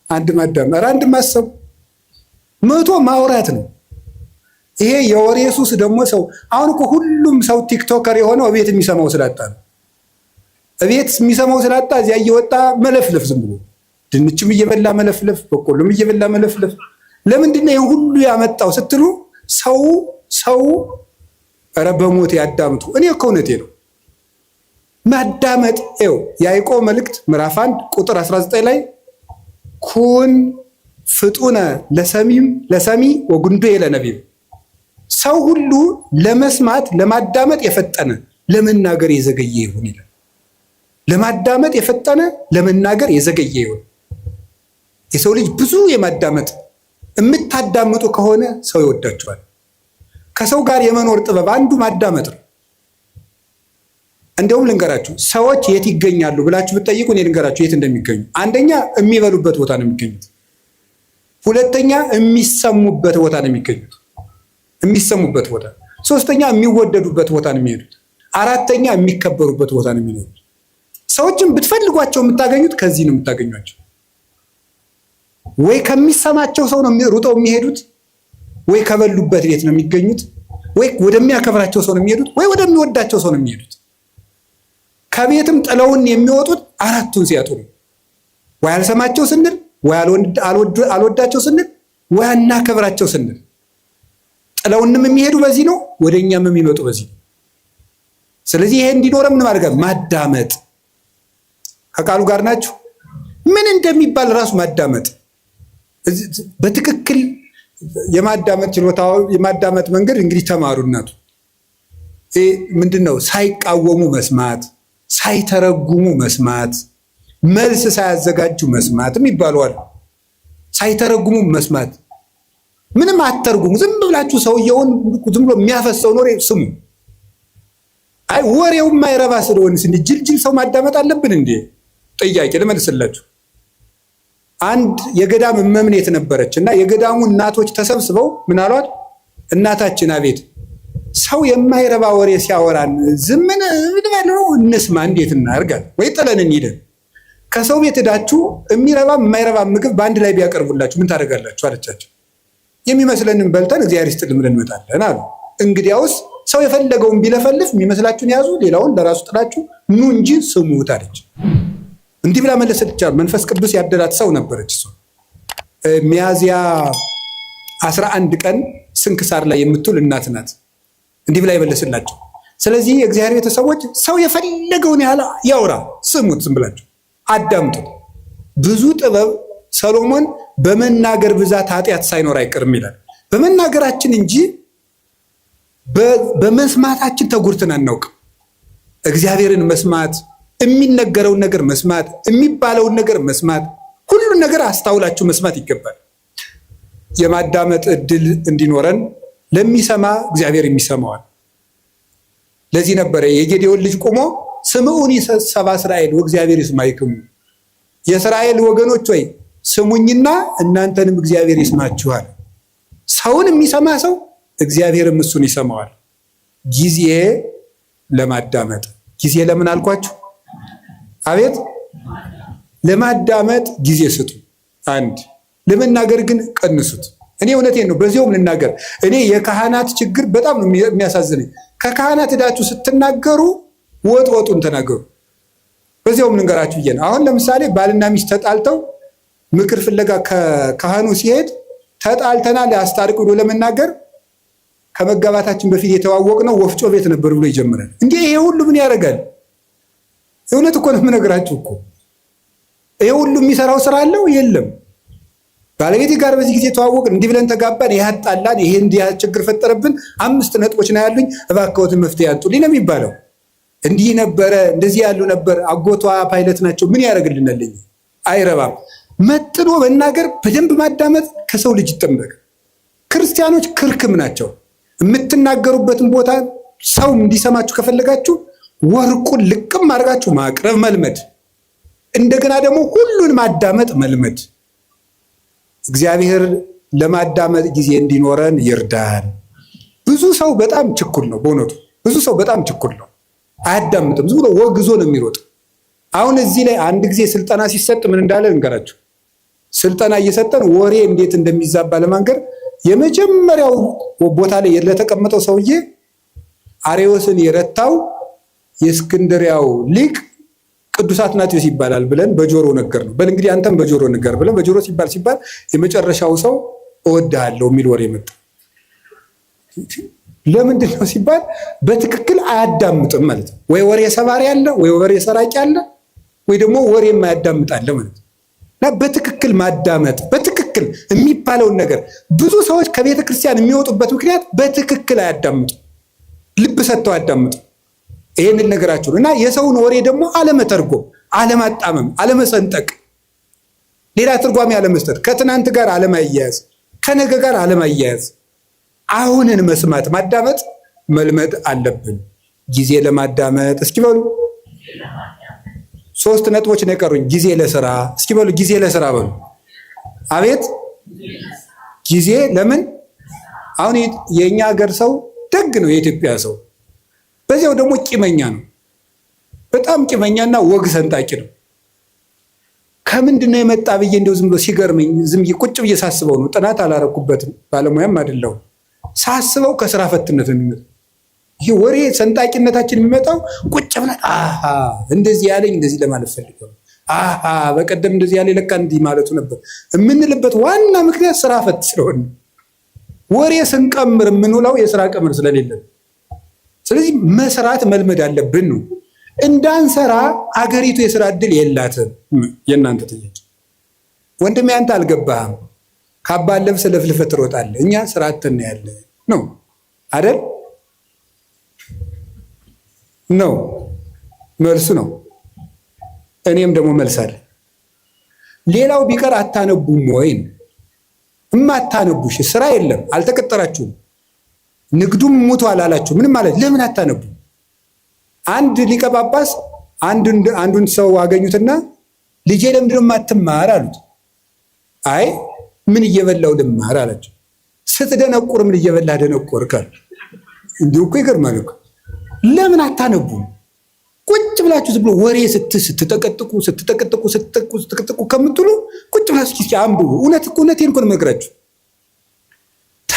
1 ማዳመጥ፣ 1 ማሰብ 100 ማውራት ነው። ይሄ የወሬ ሱስ ደግሞ ሰው አሁን እኮ ሁሉም ሰው ቲክቶከር የሆነው እቤት የሚሰማው ስላጣ ነው። እቤት የሚሰማው ስላጣ እዚያ እየወጣ መለፍለፍ፣ ዝም ብሎ ድንችም እየበላ መለፍለፍ፣ በቆሎም እየበላ መለፍለፍ። ለምንድን ነው ይሄን ሁሉ ያመጣው ስትሉ ሰው ኧረ በሞት ያዳምጡ። እኔ እኮ እውነቴ ነው። ማዳመጥ ይኸው ያዕቆብ መልእክት ምዕራፍ 1 ቁጥር 19 ላይ ኩን ፍጡነ ለሰሚ ወጉንዶ ለነቢብ፣ ሰው ሁሉ ለመስማት ለማዳመጥ የፈጠነ ለመናገር የዘገየ ይሁን ይላል። ለማዳመጥ የፈጠነ ለመናገር የዘገየ ይሁን። የሰው ልጅ ብዙ የማዳመጥ የምታዳምጡ ከሆነ ሰው ይወዳችኋል። ከሰው ጋር የመኖር ጥበብ አንዱ ማዳመጥ ነው። እንደውም ልንገራችሁ፣ ሰዎች የት ይገኛሉ ብላችሁ ብትጠይቁ እኔ ልንገራችሁ የት እንደሚገኙ። አንደኛ የሚበሉበት ቦታ ነው የሚገኙት። ሁለተኛ የሚሰሙበት ቦታ ነው የሚገኙት። የሚሰሙበት ቦታ። ሶስተኛ የሚወደዱበት ቦታ ነው የሚሄዱት። አራተኛ የሚከበሩበት ቦታ ነው የሚኖሩት። ሰዎችን ብትፈልጓቸው የምታገኙት ከዚህ ነው የምታገኟቸው። ወይ ከሚሰማቸው ሰው ነው ሩጠው የሚሄዱት፣ ወይ ከበሉበት ቤት ነው የሚገኙት፣ ወይ ወደሚያከብራቸው ሰው ነው የሚሄዱት፣ ወይ ወደሚወዳቸው ሰው ነው የሚሄዱት። ከቤትም ጥለውን የሚወጡት 4ቱን ሲያጡ ነው። ወይ አልሰማቸው ስንል፣ ወይ አልወዳቸው ስንል፣ ወይ አናከብራቸው ስንል። ጥለውንም የሚሄዱ በዚህ ነው፣ ወደኛም የሚመጡ በዚህ ነው። ስለዚህ ይሄ እንዲኖረ ምን ማድረግ? ማዳመጥ። ከቃሉ ጋር ናችሁ? ምን እንደሚባል ራሱ ማዳመጥ በትክክል የማዳመጥ ችሎታው የማዳመጥ መንገድ እንግዲህ ተማሩ። እናቱ ምንድነው? ሳይቃወሙ መስማት፣ ሳይተረጉሙ መስማት፣ መልስ ሳያዘጋጁ መስማትም ይባላል። ሳይተረጉሙ መስማት፣ ምንም አትተርጉሙ። ዝም ብላችሁ ሰውየውን ዝም ብሎ የሚያፈሰው ኖሬ ስሙ። አይ ወሬው የማይረባ ስለሆነ ጅልጅል ሰው ማዳመጥ አለብን እንዴ? ጥያቄ ልመልስላችሁ። አንድ የገዳም መምኔት ነበረች እና የገዳሙ እናቶች ተሰብስበው ምን አሏት? እናታችን አቤት፣ ሰው የማይረባ ወሬ ሲያወራን ዝምን ብለው እንስማ፣ እንዴት እናርጋል? ወይ ጥለን እንሂደን። ከሰው ቤት ሄዳችሁ የሚረባ የማይረባ ምግብ በአንድ ላይ ቢያቀርቡላችሁ ምን ታደርጋላችሁ አለቻቸው። የሚመስለንን በልተን እግዚአብሔር ይስጥልን ብለን እንመጣለን አሉ። እንግዲያውስ ሰው የፈለገውን ቢለፈልፍ የሚመስላችሁን ያዙ፣ ሌላውን ለራሱ ጥላችሁ ኑ እንጂ ስሙት አለች። እንዲህ ብላ መለሰች። መንፈስ ቅዱስ ያደላት ሰው ነበረች። እሷ ሚያዝያ 11 ቀን ስንክሳር ላይ የምትውል እናት ናት። እንዲህ ብላ የመለስላቸው። ስለዚህ የእግዚአብሔር ቤተሰቦች ሰው የፈለገውን ያህል ያውራ፣ ስሙት፣ ዝም ብላችሁ አዳምጡት። ብዙ ጥበብ ሰሎሞን በመናገር ብዛት ኃጢአት ሳይኖር አይቀርም ይላል። በመናገራችን እንጂ በመስማታችን ተጉርተን አናውቅም። እግዚአብሔርን መስማት፣ የሚነገረውን ነገር መስማት፣ የሚባለውን ነገር መስማት፣ ሁሉን ነገር አስተውላችሁ መስማት ይገባል። የማዳመጥ እድል እንዲኖረን ለሚሰማ እግዚአብሔር የሚሰማዋል። ለዚህ ነበረ የጌዴዎን ልጅ ቆሞ ስምዑኒ ሰብአ እስራኤል ወእግዚአብሔር ይስማዕክሙ፣ የእስራኤል ወገኖች ወይ ስሙኝና እናንተንም እግዚአብሔር ይስማችኋል። ሰውን የሚሰማ ሰው እግዚአብሔርም እሱን ይሰማዋል። ጊዜ ለማዳመጥ ጊዜ ለምን አልኳችሁ? አቤት ለማዳመጥ ጊዜ ስጡ። አንድ ለመናገር ግን ቀንሱት። እኔ እውነቴን ነው፣ በዚያውም ልናገር። እኔ የካህናት ችግር በጣም ነው የሚያሳዝነኝ። ከካህናት ሄዳችሁ ስትናገሩ ወጡን ተናገሩ። በዚያውም ልንገራችሁ ብዬ ነው። አሁን ለምሳሌ ባልና ሚስት ተጣልተው ምክር ፍለጋ ከካህኑ ሲሄድ ተጣልተናል አስታርቅ ብሎ ለመናገር ከመጋባታችን በፊት የተዋወቅነው ወፍጮ ቤት ነበር ብሎ ይጀምራል። እንዴ ይሄ ሁሉ ምን ያደርጋል? እውነት እኮ ነው የምነግራችሁ እኮ። ይሄ ሁሉ የሚሰራው ስራ አለው? የለም። ባለቤቴ ጋር በዚህ ጊዜ ተዋወቅን፣ እንዲህ ብለን ተጋባን፣ ይሄ አጣላን፣ ይሄ እንዲህ ችግር ፈጠረብን፣ 5 ነጥቦች ነው ያሉኝ፣ እባክዎትን መፍትሄ ያንጡልኝ ነው የሚባለው። እንዲህ ነበረ፣ እንደዚህ ያሉ ነበር፣ አጎቷ ፓይለት ናቸው፣ ምን ያደርግልናል? አይረባም። መጥኖ መናገር፣ በደንብ ማዳመጥ ከሰው ልጅ ይጠበቅ። ክርስቲያኖች ክርክም ናቸው። የምትናገሩበትን ቦታ ሰው እንዲሰማችሁ ከፈለጋችሁ ወርቁን ልቅም አድርጋችሁ ማቅረብ መልመድ፣ እንደገና ደግሞ ሁሉን ማዳመጥ መልመድ። እግዚአብሔር ለማዳመጥ ጊዜ እንዲኖረን ይርዳን። ብዙ ሰው በጣም ችኩል ነው። በእውነቱ ብዙ ሰው በጣም ችኩል ነው፣ አያዳምጥም። ዝም ብሎ ወግዞ ነው የሚሮጥ። አሁን እዚህ ላይ አንድ ጊዜ ስልጠና ሲሰጥ ምን እንዳለ እንገራችሁ። ስልጠና እየሰጠን ወሬ እንዴት እንደሚዛባ ለማንገር የመጀመሪያው ቦታ ላይ ለተቀመጠው ሰውዬ አርዮስን የረታው የእስክንድሪያው ሊቅ ቅዱስ አትናቴዎስ ይባላል ብለን በጆሮ ነገር ነው። በል እንግዲህ አንተም በጆሮ ነገር ብለን በጆሮ ሲባል የመጨረሻው ሰው እወድሃለሁ የሚል ወሬ መጣ። ለምንድን ነው ሲባል በትክክል አያዳምጥም ማለት ነው። ወይ ወሬ ሰባሪ አለ፣ ወይ ወሬ ሰራቂ አለ፣ ወይ ደግሞ ወሬ የማያዳምጥ አለ ማለት ነው። እና በትክክል ማዳመጥ፣ በትክክል የሚባለውን ነገር ብዙ ሰዎች ከቤተ ክርስቲያን የሚወጡበት ምክንያት በትክክል አያዳምጡ፣ ልብ ሰጥተው አያዳምጡ። ይሄንን ነገራችሁ እና የሰውን ወሬ ደግሞ አለመተርጎም፣ አለማጣመም፣ አለመሰንጠቅ፣ ሌላ ትርጓሜ አለመስጠት፣ ከትናንት ጋር አለማያያዝ፣ ከነገ ጋር አለማያያዝ፣ አሁንን መስማት ማዳመጥ መልመድ አለብን። ጊዜ ለማዳመጥ እስኪ በሉ 3 ነጥቦች ነው የቀሩኝ። ጊዜ ለስራ እስኪ በሉ ጊዜ ለስራ በሉ። አቤት ጊዜ ለምን? አሁን የኛ ሀገር ሰው ደግ ነው፣ የኢትዮጵያ ሰው በዚያው ደግሞ ቂመኛ ነው። በጣም ቂመኛና ወግ ሰንጣቂ ነው። ከምንድን ነው የመጣ ብዬ እንደው ዝም ብሎ ሲገርመኝ ዝም ብዬ ቁጭ ብዬ ሳስበው ነው። ጥናት አላረኩበትም፣ ባለሙያም አይደለሁም። ሳስበው ከስራ ፈትነት ነው የሚመጣው። ይህ ወሬ ሰንጣቂነታችን የሚመጣው ቁጭ ብለን እንደዚህ ያለኝ እንደዚህ ለማለት ፈልገው በቀደም እንደዚህ ያለ ለካ እንዲህ ማለቱ ነበር የምንልበት ዋና ምክንያት ስራ ፈት ስለሆነ፣ ወሬ ስንቀምር የምንውለው የስራ ቀምር ስለሌለን። ስለዚህ መስራት መልመድ አለብን ነው። እንዳንሰራ አገሪቱ የስራ እድል የላትም። የእናንተ ጥያቄ ወንድሜ፣ አንተ አልገባህም። ካባን ለብሰህ ለፍልፈህ ትሮጣለህ። እኛ ስራ አጥተን ያለ ነው አይደል? ነው መልሱ ነው። እኔም ደግሞ መልሳለሁ። ሌላው ቢቀር አታነቡም ወይ? እማታነቡሽ ስራ የለም፣ አልተቀጠራችሁም፣ ንግዱም ሙቷል አላችሁ። ምንም ማለት ለምን አታነቡ? አንድ ሊቀ ጳጳስ አንዱን ሰው አገኙትና ልጄ ለምንድን ነው የማትማር አሉት። አይ ምን እየበላው ልማር አላቸው። ስትደነቁር ምን እየበላህ ደነቆርክ አሉ። እንዲሁ እኮ ይገርማል እኮ። ለምን አታነቡ? ቁጭ ብላችሁ ዝም ብሎ ወሬ ስትጠቀጥቁ ከምትሉ ቁጭ ብላችሁ እስኪ አንብቡ። እውነቴን እኮ ነው የምነግራችሁ።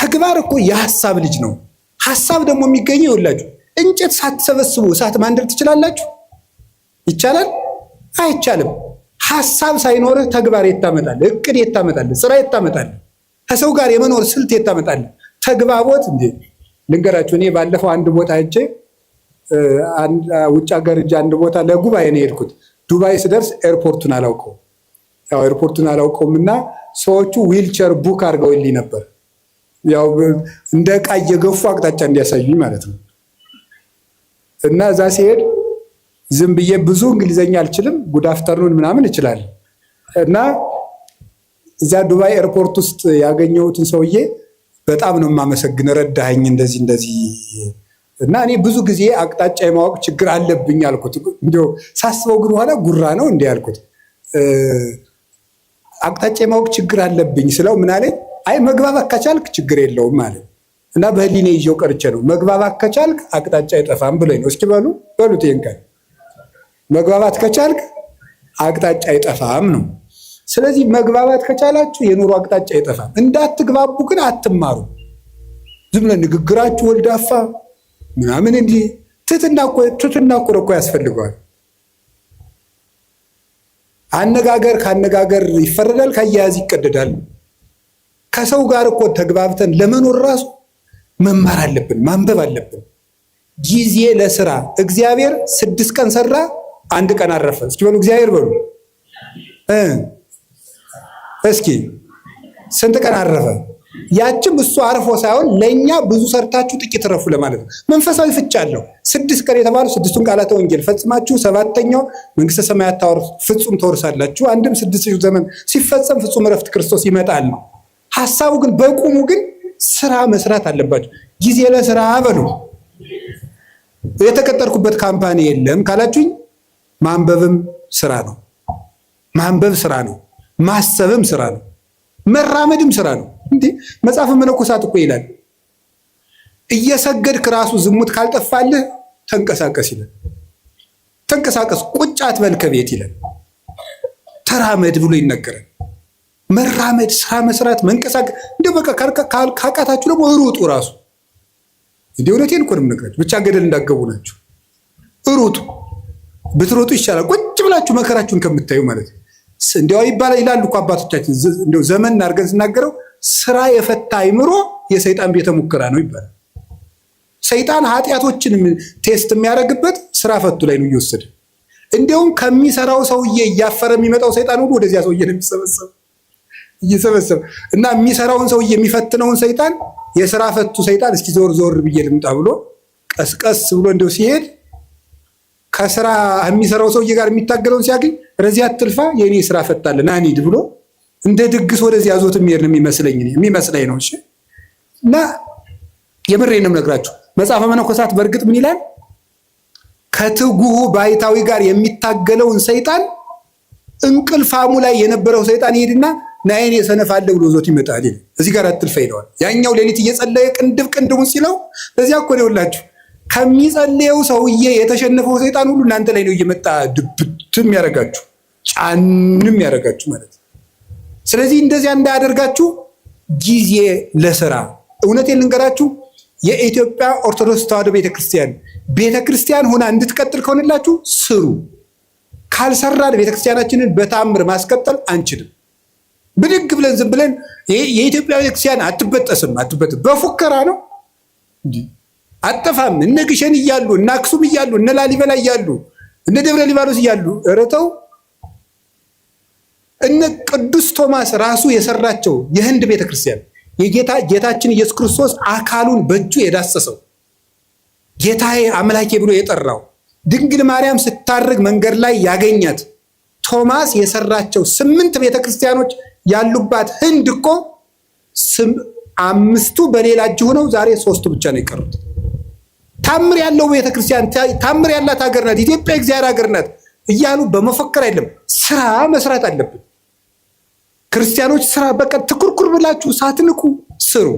ተግባር እኮ የሐሳብ ልጅ ነው። ሐሳብ ደግሞ የሚገኘው ይኸውላችሁ፣ እንጨት ሳትሰበስቡ እሳት ማንደድ ትችላላችሁ? ይቻላል? አይቻልም። ሐሳብ ሳይኖርህ ተግባር የት ታመጣለህ? እቅድ የት ታመጣለህ? ስራ የት ታመጣለህ? ከሰው ጋር የመኖር ስልት የት ታመጣለህ? ተግባቦት እንዴ! ልንገራችሁ፣ እኔ ባለፈው አንድ ቦታ ሄጄ ውጭ ሀገር ሄጄ አንድ ቦታ ለጉባኤ ነው የሄድኩት። ዱባይ ስደርስ ኤርፖርቱን አላውቀውም። ያው ኤርፖርቱን አላውቀውም እና ሰዎቹ ዊልቸር ቡክ አድርገውልኝ ነበር። ያው እንደ ዕቃ እየገፉ አቅጣጫ እንዲያሳዩኝ ማለት ነው። እና እዛ ሲሄድ ዝም ብዬ ብዙ እንግሊዘኛ አልችልም፣ ጉድ አፍተርኑን ምናምን እችላለሁ። እና እዛ ዱባይ ኤርፖርት ውስጥ ያገኘሁትን ሰውዬ በጣም ነው የማመሰግን፣ ረዳኸኝ እንደዚህ እንደዚህ። እና እኔ ብዙ ጊዜ አቅጣጫ የማወቅ ችግር አለብኝ አልኩት። እንዲያው ሳስበው ግን ኋላ ጉራ ነው እንዲህ አልኩት። አቅጣጫ የማወቅ ችግር አለብኝ ስለው ምን አለኝ? አይ መግባባት ከቻልክ ችግር የለውም ማለት እና በህሊኔ ይዤው ቀርቼ ነው። መግባባት ከቻልክ አቅጣጫ አይጠፋም ብሎኝ ነው። እስኪ በሉት ይሄን ቃል መግባባት ከቻልክ አቅጣጫ አይጠፋም ነው። ስለዚህ መግባባት ከቻላችሁ የኑሮ አቅጣጫ አይጠፋም። እንዳትግባቡ ግን አትማሩ። ዝም ብለን ንግግራችሁ ወልዳፋ ምናምን እንዲህ ትትና እኮ ያስፈልገዋል። አነጋገር ካነጋገር ይፈረዳል፣ ካያያዝ ይቀደዳል። ከሰው ጋር እኮ ተግባብተን ለመኖር ራሱ መማር አለብን፣ ማንበብ አለብን። ጊዜ ለስራ እግዚአብሔር 6 ቀን ሰራ፣ 1 ቀን አረፈ። እስኪ በሉ እግዚአብሔር በሉ እስኪ ስንት ቀን አረፈ? ያችም እሱ አርፎ ሳይሆን ለእኛ ብዙ ሰርታችሁ ጥቂት ረፉ ለማለት ነው። መንፈሳዊ ፍቻ አለው። 6 ቀን የተባሉ 6ቱን ቃላተ ወንጌል ፈጽማችሁ 7ኛው መንግስተ ሰማያት ፍጹም ተወርሳላችሁ። አንድም 6000 ዘመን ሲፈጸም ፍጹም እረፍት ክርስቶስ ይመጣል ነው ሐሳቡ። ግን በቁሙ ግን ስራ መስራት አለባችሁ። ጊዜ ለስራ በሉ። የተቀጠርኩበት ካምፓኒ የለም ካላችሁኝ ማንበብም ስራ ነው። ማንበብ ስራ ነው። ማሰብም ስራ ነው። መራመድም ስራ ነው። እንዴ መጽሐፈ መነኮሳት እኮ ይላል እየሰገድክ ራሱ ዝሙት ካልጠፋልህ ተንቀሳቀስ ይላል። ተንቀሳቀስ፣ ቁጭ አትበል ከቤት ይላል። ተራመድ ብሎ ይነገራል። መራመድ፣ ስራ መስራት፣ መንቀሳቀስ። እንደ በቃ ካቃታችሁ ደግሞ ሩጡ ራሱ። እንዴ እውነቴን እኮ ነው የምነግራችሁ። ብቻ ገደል እንዳገቡ ናችሁ። ሩጡ፣ ብትሮጡ ይሻላል ቁጭ ብላችሁ መከራችሁን ከምታዩ ማለት ነው። እንዲያው ይላሉ እኮ አባቶቻችን። እንደው ዘመን አድርገን ስናገረው ስራ የፈታ አይምሮ የሰይጣን ቤተ ሙከራ ነው ይባላል። ሰይጣን ኃጢአቶችን ቴስት የሚያደርግበት ስራ ፈቱ ላይ ነው እየወሰደ። እንዲያውም ከሚሰራው ሰውዬ እያፈረ የሚመጣው ሰይጣን ሁሉ ወደዚያ ሰውዬ ነው እየሰበሰበ እና የሚሰራውን ሰውዬ የሚፈትነውን ሰይጣን የስራ ፈቱ ሰይጣን እስኪ ዞር ብዬ ልምጣ ብሎ ቀስቀስ ብሎ እንደው ሲሄድ ከስራ የሚሰራው ሰውዬ ጋር የሚታገለውን ሲያገኝ ረዚያ አትልፋ የኔ ስራ ፈታለ ና እንሂድ ብሎ እንደ ድግስ ወደዚያ ዞት የሚሄድ ነው የሚመስለኝ ነው። እሺ እና የምሬንም ነግራችሁ መጽሐፈ መነኮሳት በእርግጥ ምን ይላል? ከትጉሁ ባይታዊ ጋር የሚታገለውን ሰይጣን እንቅልፋሙ ላይ የነበረው ሰይጣን ይሄድና ናይኔ ሰነፋለ ብሎ ዞት ይመጣል። እዚህ ጋር አትልፋ ይለዋል። ያኛው ሌሊት እየጸለየ ቅንድቡን ሲለው ለዚያ እኮ ነው ይውላችሁ ከሚጸልየው ሰውዬ የተሸነፈው ሰይጣን ሁሉ እናንተ ላይ ነው እየመጣ ድብትም ያደርጋችሁ ጫንም ያደርጋችሁ ማለት ነው። ስለዚህ እንደዚያ እንዳያደርጋችሁ ጊዜ ለስራ። እውነቴን ልንገራችሁ፣ የኢትዮጵያ ኦርቶዶክስ ተዋሕዶ ቤተክርስቲያን ሆና እንድትቀጥል ከሆነላችሁ ስሩ። ካልሰራን ቤተክርስቲያናችንን በተአምር ማስቀጠል አንችልም። ብድግ ብለን ዝም ብለን የኢትዮጵያ ቤተክርስቲያን አትበጠስም በፉከራ ነው አጠፋም። እነ ግሸን እያሉ እነ አክሱም እያሉ እነ ላሊበላ እያሉ እነ ደብረ ሊባኖስ እያሉ እረተው እነ ቅዱስ ቶማስ ራሱ የሰራቸው የህንድ ቤተክርስቲያን ጌታችን ኢየሱስ ክርስቶስ አካሉን በእጁ የዳሰሰው ጌታዬ አምላኬ ብሎ የጠራው ድንግል ማርያም ስታርግ መንገድ ላይ ያገኛት ቶማስ የሰራቸው 8 ቤተክርስቲያኖች ያሉባት ህንድ እኮ 5ቱ በሌላ እጅ ሆነው ዛሬ 3ቱ ብቻ ነው የቀሩት። ታምር ያለው ቤተክርስቲያን ታምር ያላት ሀገር ናት ኢትዮጵያ፣ እግዚአብሔር ሀገር ናት እያሉ በመፈከር አይደለም፣ ስራ መስራት አለብን። ክርስቲያኖች ስራ በቃ ትኩርኩር ብላችሁ ሳትንቁ ስሩ።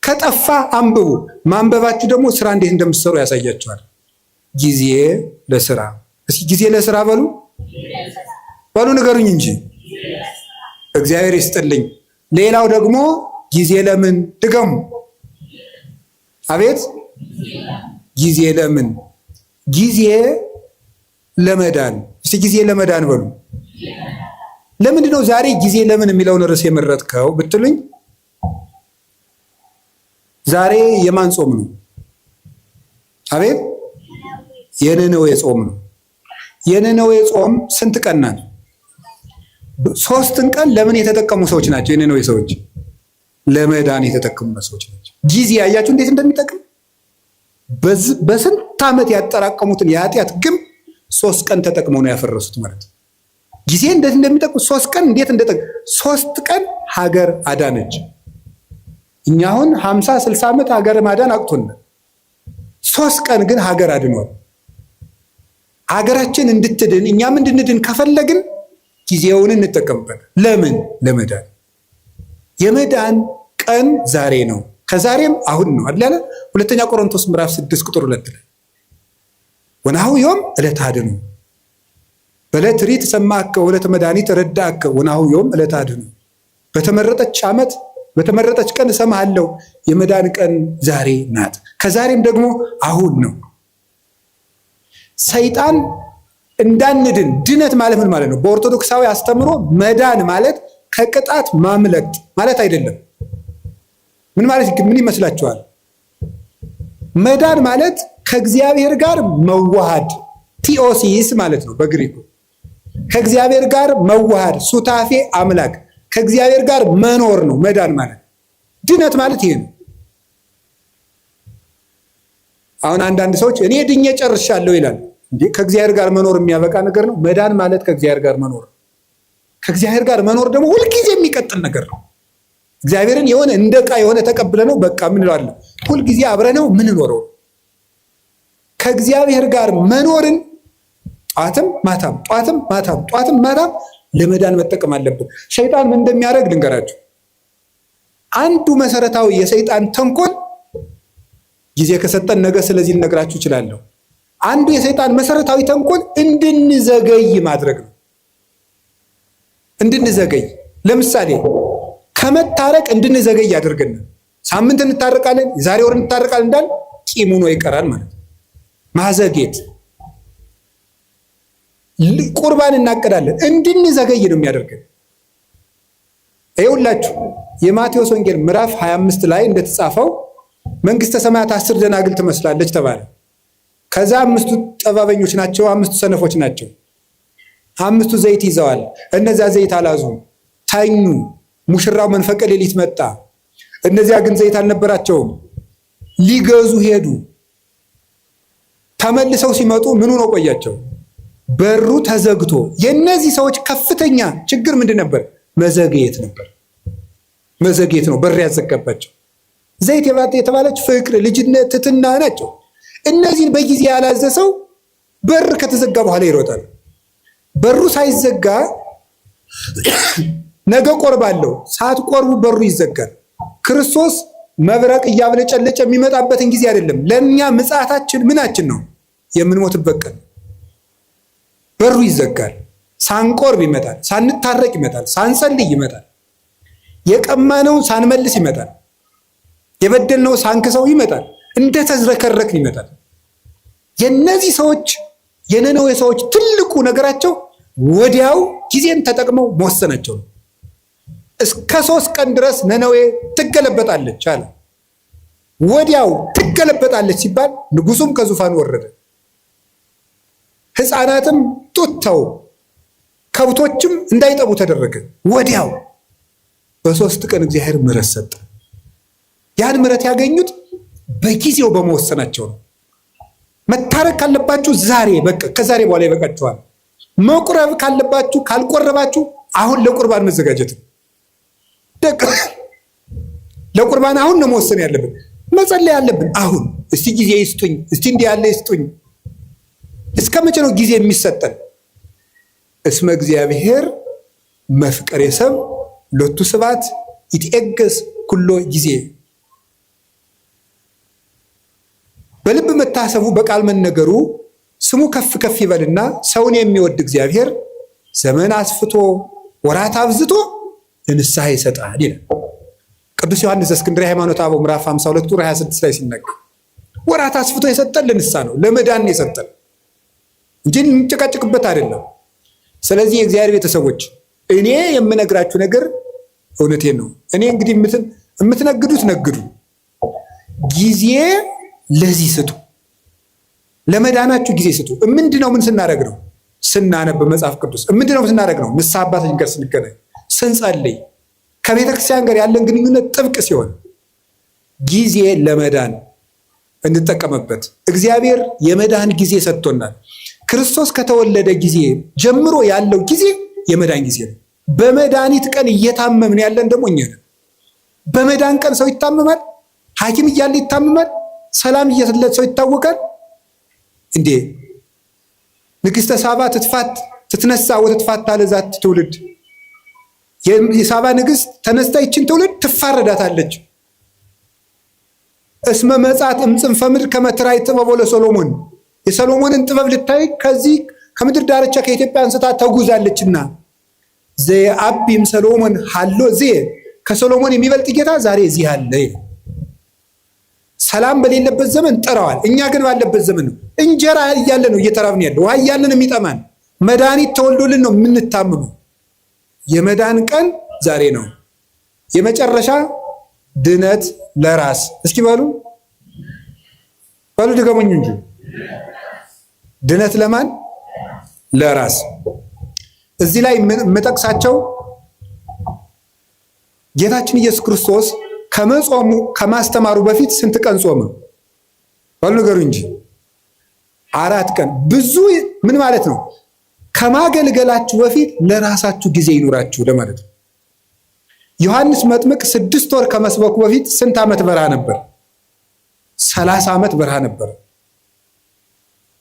ከጠፋ አንብቡ። ማንበባችሁ ደግሞ ስራ እንዴት እንደምትሰሩ ያሳያችኋል። ጊዜ ለስራ። እስኪ ጊዜ ለስራ በሉ ንገሩኝ እንጂ እግዚአብሔር ይስጥልኝ። ሌላው ደግሞ ጊዜ ለምን ድገሙ አቤት ጊዜ ለምን? ጊዜ ለመዳን። እስቲ ጊዜ ለመዳን በሉ። ለምንድን ነው ዛሬ ጊዜ ለምን የሚለውን ርዕስ የመረጥከው ብትሉኝ፣ ዛሬ የማን ጾም ነው? አቤት የነነዌ ጾም ነው። የነነዌ ጾም ስንት ቀን ናት? 3 ቀን ለምን የተጠቀሙ ሰዎች ናቸው? የነነዌ ሰዎች ለመዳን የተጠቀሙ ሰዎች ናቸው። ጊዜ ያያችሁ እንዴት እንደሚጠቅም። በስንት ዓመት ያጠራቀሙትን የኃጢአት ግም 3 ቀን ተጠቅመው ነው ያፈረሱት ማለት ነው። ጊዜ እንዴት እንደሚጠቅም 3 ቀን እንዴት እንደጠቅም 3 ቀን ሀገር አዳነች። እኛ አሁን 50 60 ዓመት ሀገር ማዳን አቅቶናል። 3 ቀን ግን ሀገር አድኗል። ሀገራችን እንድትድን እኛም እንድንድን ከፈለግን ጊዜውን እንጠቀምበት። ለምን? ለመዳን። የመዳን ቀን ዛሬ ነው፣ ከዛሬም አሁን ነው አይደል? ሁለተኛ ቆሮንቶስ ምዕራፍ 6 ቁጥር 2 ላይ ወናሁ ዮም ዕለተ አድኑ በዕለት ሪት ሰማዕከ ወዕለተ መድኃኒት ረዳእከ ወናሁ ዮም ዕለተ አድኑ። በተመረጠች ዓመት በተመረጠች ቀን እሰማሃለሁ። የመዳን ቀን ዛሬ ናት፣ ከዛሬም ደግሞ አሁን ነው። ሰይጣን እንዳንድን ድነት ማለት ምን ማለት ነው? በኦርቶዶክሳዊ አስተምሮ መዳን ማለት ከቅጣት ማምለጥ ማለት አይደለም። ምን ማለት ምን ይመስላችኋል? መዳን ማለት ከእግዚአብሔር ጋር መዋሃድ፣ ቲኦሲስ ማለት ነው በግሪኩ። ከእግዚአብሔር ጋር መዋሃድ፣ ሱታፌ አምላክ፣ ከእግዚአብሔር ጋር መኖር ነው መዳን ማለት። ድነት ማለት ይሄ ነው። አሁን አንዳንድ ሰዎች እኔ ድኜ ጨርሻለሁ ይላል። እንዴ ከእግዚአብሔር ጋር መኖር የሚያበቃ ነገር ነው? መዳን ማለት ከእግዚአብሔር ጋር መኖር። ከእግዚአብሔር ጋር መኖር ደግሞ ሁልጊዜ የሚቀጥል ነገር ነው። እግዚአብሔርን የሆነ እንደ ዕቃ የሆነ ተቀብለ ነው በቃ ምን እንለዋለን? ሁልጊዜ አብረነው ምን ኖረው። ከእግዚአብሔር ጋር መኖርን ጧትም ማታም ጧትም ማታም ጧትም ማታም ለመዳን መጠቀም አለብን። ሰይጣን ምን እንደሚያደርግ ልንገራችሁ። አንዱ መሰረታዊ የሰይጣን ተንኮል ጊዜ ከሰጠን ነገ ስለዚህ ልነግራችሁ እችላለሁ። አንዱ የሰይጣን መሰረታዊ ተንኮል እንድንዘገይ ማድረግ ነው። እንድንዘገይ፣ ለምሳሌ ከመታረቅ እንድንዘገይ ያደርገናል። ሳምንት እንታረቃለን፣ የዛሬ ወር እንታረቃለን እንዳል ቂም ሆኖ ይቀራል ማለት ነው። ማዘጌት። ቁርባን እናቀዳለን፣ እንድንዘገይ ነው የሚያደርገን። ይኸውላችሁ የማቴዎስ ወንጌል ምዕራፍ 25 ላይ እንደተጻፈው መንግስተ ሰማያት 10 ደናግል ትመስላለች ተባለ። ከዛ 5ቱ ጠባበኞች ናቸው፣ 5ቱ ሰነፎች ናቸው። 5ቱ ዘይት ይዘዋል፣ እነዚያ ዘይት አላዙም፣ ተኙ። ሙሽራው መንፈቀ ሌሊት መጣ፣ እነዚያ ግን ዘይት አልነበራቸውም። ሊገዙ ሄዱ። ተመልሰው ሲመጡ ምኑ ነው ቆያቸው? በሩ ተዘግቶ። የእነዚህ ሰዎች ከፍተኛ ችግር ምንድን ነበር? መዘግየት ነበር። መዘግየት ነው በር ያዘጋባቸው። ዘይት የተባለች ፍቅር፣ ልጅነት፣ ትሕትና ናቸው። እነዚህን በጊዜ ያላዘሰው በር ከተዘጋ በኋላ ይሮጣል። በሩ ሳይዘጋ ነገ ቆርባለሁ፣ ሳትቆርቡ በሩ ይዘጋል። ክርስቶስ መብረቅ እያብለጨለጨ የሚመጣበትን ጊዜ አይደለም። ለእኛ ምጽአታችን ምናችን ነው? የምንሞትበት ቀን። በሩ ይዘጋል። ሳንቆርብ ይመጣል፣ ሳንታረቅ ይመጣል፣ ሳንጸልይ ይመጣል፣ የቀማነውን ሳንመልስ ይመጣል፣ የበደልነው ሳንክሰው ይመጣል፣ እንደተዝረከረክን ይመጣል። የነዚህ ሰዎች የነነዌ ሰዎች ትልቁ ነገራቸው ወዲያው ጊዜን ተጠቅመው መወሰናቸው ነው። እስከ 3 ቀን ድረስ ነነዌ ትገለበጣለች አለ። ወዲያው ትገለበጣለች ሲባል ንጉሱም ከዙፋን ወረደ፣ ሕፃናትም ጡት ተው፣ ከብቶችም እንዳይጠቡ ተደረገ። ወዲያው በ3 ቀን እግዚአብሔር ምሕረት ሰጠ። ያን ምሕረት ያገኙት በጊዜው በመወሰናቸው ነው። መታረቅ ካለባችሁ ዛሬ በቃ ከዛሬ በኋላ ይበቃችኋል። መቁረብ ካለባችሁ ካልቆረባችሁ አሁን ለቁርባን መዘጋጀት ነው። ለቁርባን አሁን ነው መወሰን ያለብን፣ መጸለይ ያለብን አሁን። እስቲ ጊዜ ይስጡኝ፣ እስቲ እንዲህ ያለ ይስጡኝ። እስከ መቼ ነው ጊዜ የሚሰጠን? እስመ እግዚአብሔር መፍቀሬ ሰብ ሎቱ ስብሐት ይትዔገስ ኩሎ ጊዜ። በልብ መታሰቡ በቃል መነገሩ ስሙ ከፍ ከፍ ይበልና ሰውን የሚወድ እግዚአብሔር ዘመን አስፍቶ ወራት አብዝቶ ለንስሐ ይሰጣል ይላል። ቅዱስ ዮሐንስ ዘእስክንድርያ ሃይማኖተ አበው ምዕራፍ 52 ቁጥር 26 ላይ ሲነገር ወራት አስፍቶ የሰጠን ለንስሐ ነው፣ ለመዳን የሰጠን እንጂ እንጨቃጭቅበት አይደለም። ስለዚህ የእግዚአብሔር ቤተሰቦች እኔ የምነግራችሁ ነገር እውነቴን ነው። እኔ እንግዲህ የምትነግዱት ነግዱ፣ ጊዜ ለዚህ ስጡ፣ ለመዳናችሁ ጊዜ ስጡ። ምንድነው? ምን ስናደርግ ነው? ስናነብ መጽሐፍ ቅዱስ። ምንድነው ስናደርግ ነው? ንስሐ አባታችን ጋር ስንገናኝ፣ ስንጸልይ፣ ከቤተ ክርስቲያን ጋር ያለን ግንኙነት ጥብቅ ሲሆን ጊዜ ለመዳን እንጠቀምበት። እግዚአብሔር የመዳን ጊዜ ሰጥቶናል። ክርስቶስ ከተወለደ ጊዜ ጀምሮ ያለው ጊዜ የመዳን ጊዜ ነው። በመድኃኒት ቀን እየታመምን ያለን ደግሞ እኛ ነን። በመዳን ቀን ሰው ይታመማል። ሐኪም እያለ ይታመማል። ሰላም እየሰለት ሰው ይታወቃል እንዴ? ንግሥተ ሳባ ትትነሳ ወትትፋታ ለዛት ትውልድ። የሳባ ንግሥት ተነስታ ይችን ትውልድ ትፋረዳታለች። እስመ መጻት እምጽንፈ ምድር ከመ ትራይ ጥበቦ ለሰሎሞን። የሰሎሞንን ጥበብ ልታይ ከዚህ ከምድር ዳርቻ ከኢትዮጵያ አንስታ ተጉዛለችና ዘየአቢም ሰሎሞን ሀሎ ዜ ከሰሎሞን የሚበልጥ ጌታ ዛሬ እዚህ አለ። ሰላም በሌለበት ዘመን ጥረዋል። እኛ ግን ባለበት ዘመን ነው። እንጀራ እያለ ነው እየተራብን ያለው። ውሃ እያለን የሚጠማን፣ መድኃኒት ተወልዶልን ነው የምንታመመው። የመዳን ቀን ዛሬ ነው። የመጨረሻ ድነት ለራስ። እስኪ በሉ ድገሙኝ እንጂ ድነት ለማን? ለራስ። እዚህ ላይ የምጠቅሳቸው ጌታችን ኢየሱስ ክርስቶስ ከመጾሙ ከማስተማሩ በፊት ስንት ቀን ጾመ? ባሉ ነገሩ እንጂ 4 ቀን። ብዙ ምን ማለት ነው? ከማገልገላችሁ በፊት ለራሳችሁ ጊዜ ይኑራችሁ ለማለት ነው። ዮሐንስ መጥምቅ 6 ወር ከመስበኩ በፊት ስንት ዓመት በረሃ ነበር? 30 ዓመት በረሃ ነበር።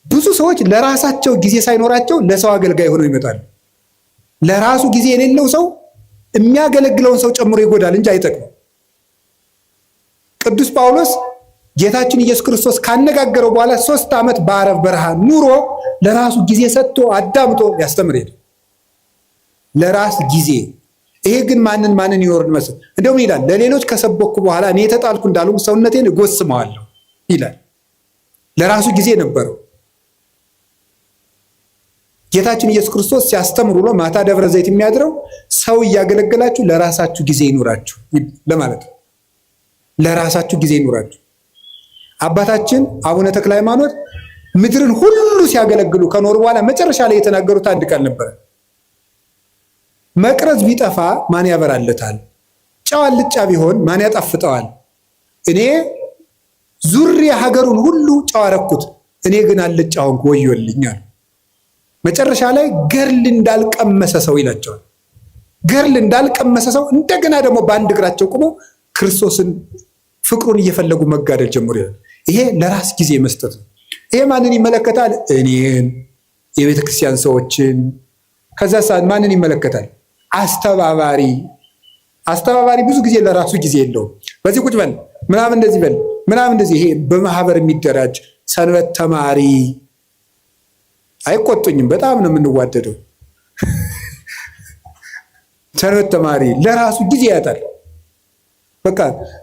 ብዙ ሰዎች ለራሳቸው ጊዜ ሳይኖራቸው ለሰው አገልጋይ ሆነው ይመጣሉ። ለራሱ ጊዜ የሌለው ሰው የሚያገለግለውን ሰው ጨምሮ ይጎዳል እንጂ አይጠቅም። ቅዱስ ጳውሎስ ጌታችን ኢየሱስ ክርስቶስ ካነጋገረው በኋላ 3 ዓመት በአረብ በረሃ ኑሮ ለራሱ ጊዜ ሰጥቶ አዳምጦ ያስተምር ሄደ። ለራስ ጊዜ። ይሄ ግን ማንን ይወርድ መስል እንደውም ይላል ለሌሎች ከሰበኩ በኋላ እኔ የተጣልኩ እንዳሉ ሰውነቴን እጎስመዋለሁ ይላል። ለራሱ ጊዜ ነበረው። ጌታችን ኢየሱስ ክርስቶስ ሲያስተምር ውሎ ማታ ደብረ ዘይት የሚያድረው ሰው እያገለገላችሁ ለራሳችሁ ጊዜ ይኑራችሁ ለማለት ነው። ለራሳችሁ ጊዜ ይኑራችሁ። አባታችን አቡነ ተክለ ሃይማኖት ምድርን ሁሉ ሲያገለግሉ ከኖሩ በኋላ መጨረሻ ላይ የተናገሩት አንድ ቃል ነበር። መቅረዝ ቢጠፋ ማን ያበራለታል? ጨው አልጫ ቢሆን ማን ያጣፍጠዋል? እኔ ዙሪያ ሀገሩን ሁሉ ጨው አረኩት፣ እኔ ግን አልጫ ሆንኩ ወዮልኛል። መጨረሻ ላይ ገርል እንዳልቀመሰ ሰው ይላቸዋል። ገርል እንዳልቀመሰ ሰው እንደገና ደግሞ በአንድ እግራቸው ቆመው ክርስቶስን ፍቅሩን እየፈለጉ መጋደል ጀምሮ ይላል። ይሄ ለራስ ጊዜ መስጠት ነው። ይሄ ማንን ይመለከታል? እኔን፣ የቤተ ክርስቲያን ሰዎችን። ከዛ ሰዓት ማንን ይመለከታል? አስተባባሪ ብዙ ጊዜ ለራሱ ጊዜ የለውም። በዚህ ቁጭ በል ምናምን እንደዚህ በል ምናምን እንደዚህ። ይሄ በማህበር የሚደራጅ ሰንበት ተማሪ አይቆጡኝም፣ በጣም ነው የምንዋደደው። ሰንበት ተማሪ ለራሱ ጊዜ ያጣል። በቃ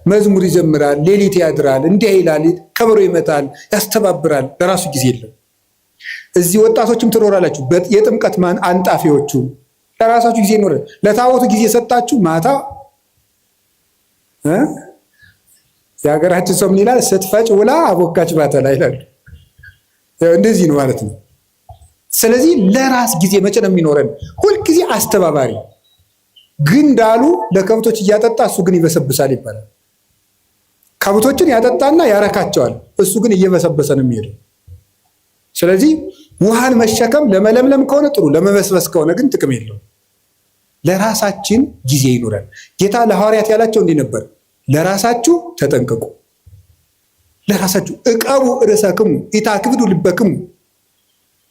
መዝሙር ይዘምራል፣ ሌሊት ያድራል፣ እንዲህ ይላል፣ ከበሮ ይመታል፣ ያስተባብራል። ለራሱ ጊዜ የለም። እዚህ ወጣቶችም ትኖራላችሁ፣ የጥምቀት አንጣፊዎቹ ለራሳችሁ ጊዜ ይኖራል። ለታቦቱ ጊዜ ሰጣችሁ፣ ማታ የሀገራችን ሰው ምን ይላል? ስትፈጭ ውላ አቦካች ባተላ ይላሉ። እንደዚህ ነው ማለት ነው። ስለዚህ ለራስ ጊዜ መቼ ነው የሚኖረን? ሁልጊዜ አስተባባሪ ግን እንዳሉ ለከብቶች እያጠጣ እሱ ግን ይበሰብሳል ይባላል። ከብቶችን ያጠጣና ያረካቸዋል፣ እሱ ግን እየበሰበሰ ነው የሚሄደው። ስለዚህ ውሃን መሸከም ለመለምለም ከሆነ ጥሩ፣ ለመበስበስ ከሆነ ግን ጥቅም የለውም። ለራሳችን ጊዜ ይኑረን። ጌታ ለሐዋርያት ያላቸው እንዲህ ነበር፣ ለራሳችሁ ተጠንቀቁ፣ ለራሳችሁ ዕቀቡ ርእሰክሙ ኢታክብዱ ልበክሙ።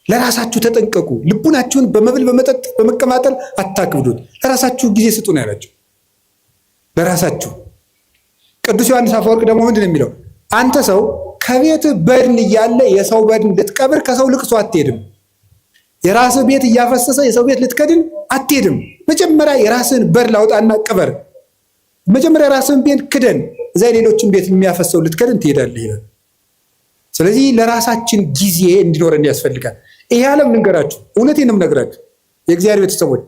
ለራሳችሁ ተጠንቀቁ፣ ልቡናችሁን በመብል በመጠጥ በመቀማጠል አታክብዱት፣ ለራሳችሁ ጊዜ ስጡ ነው ያላቸው። ለራሳችሁ። ቅዱስ ዮሐንስ አፈወርቅ ደግሞ ምንድን ነው የሚለው? አንተ ሰው ከቤት በድን እያለ የሰው በድን ልትቀብር ከሰው ልቅሶ አትሄድም። የራስህ ቤት እያፈሰሰ የሰው ቤት ልትከድን አትሄድም። መጀመሪያ የራስህን በድን ላውጣና ቅበር። መጀመሪያ ራስን ቤት ክደን እዛ ሌሎችን ቤት የሚያፈሰው ልትከደን ትሄዳለህ ይላል። ስለዚህ ለራሳችን ጊዜ እንዲኖረን ያስፈልጋል። ይሄ ዓለም ልንገራችሁ፣ እውነቴን ነው የምነግራችሁ የእግዚአብሔር ቤተሰቦች፣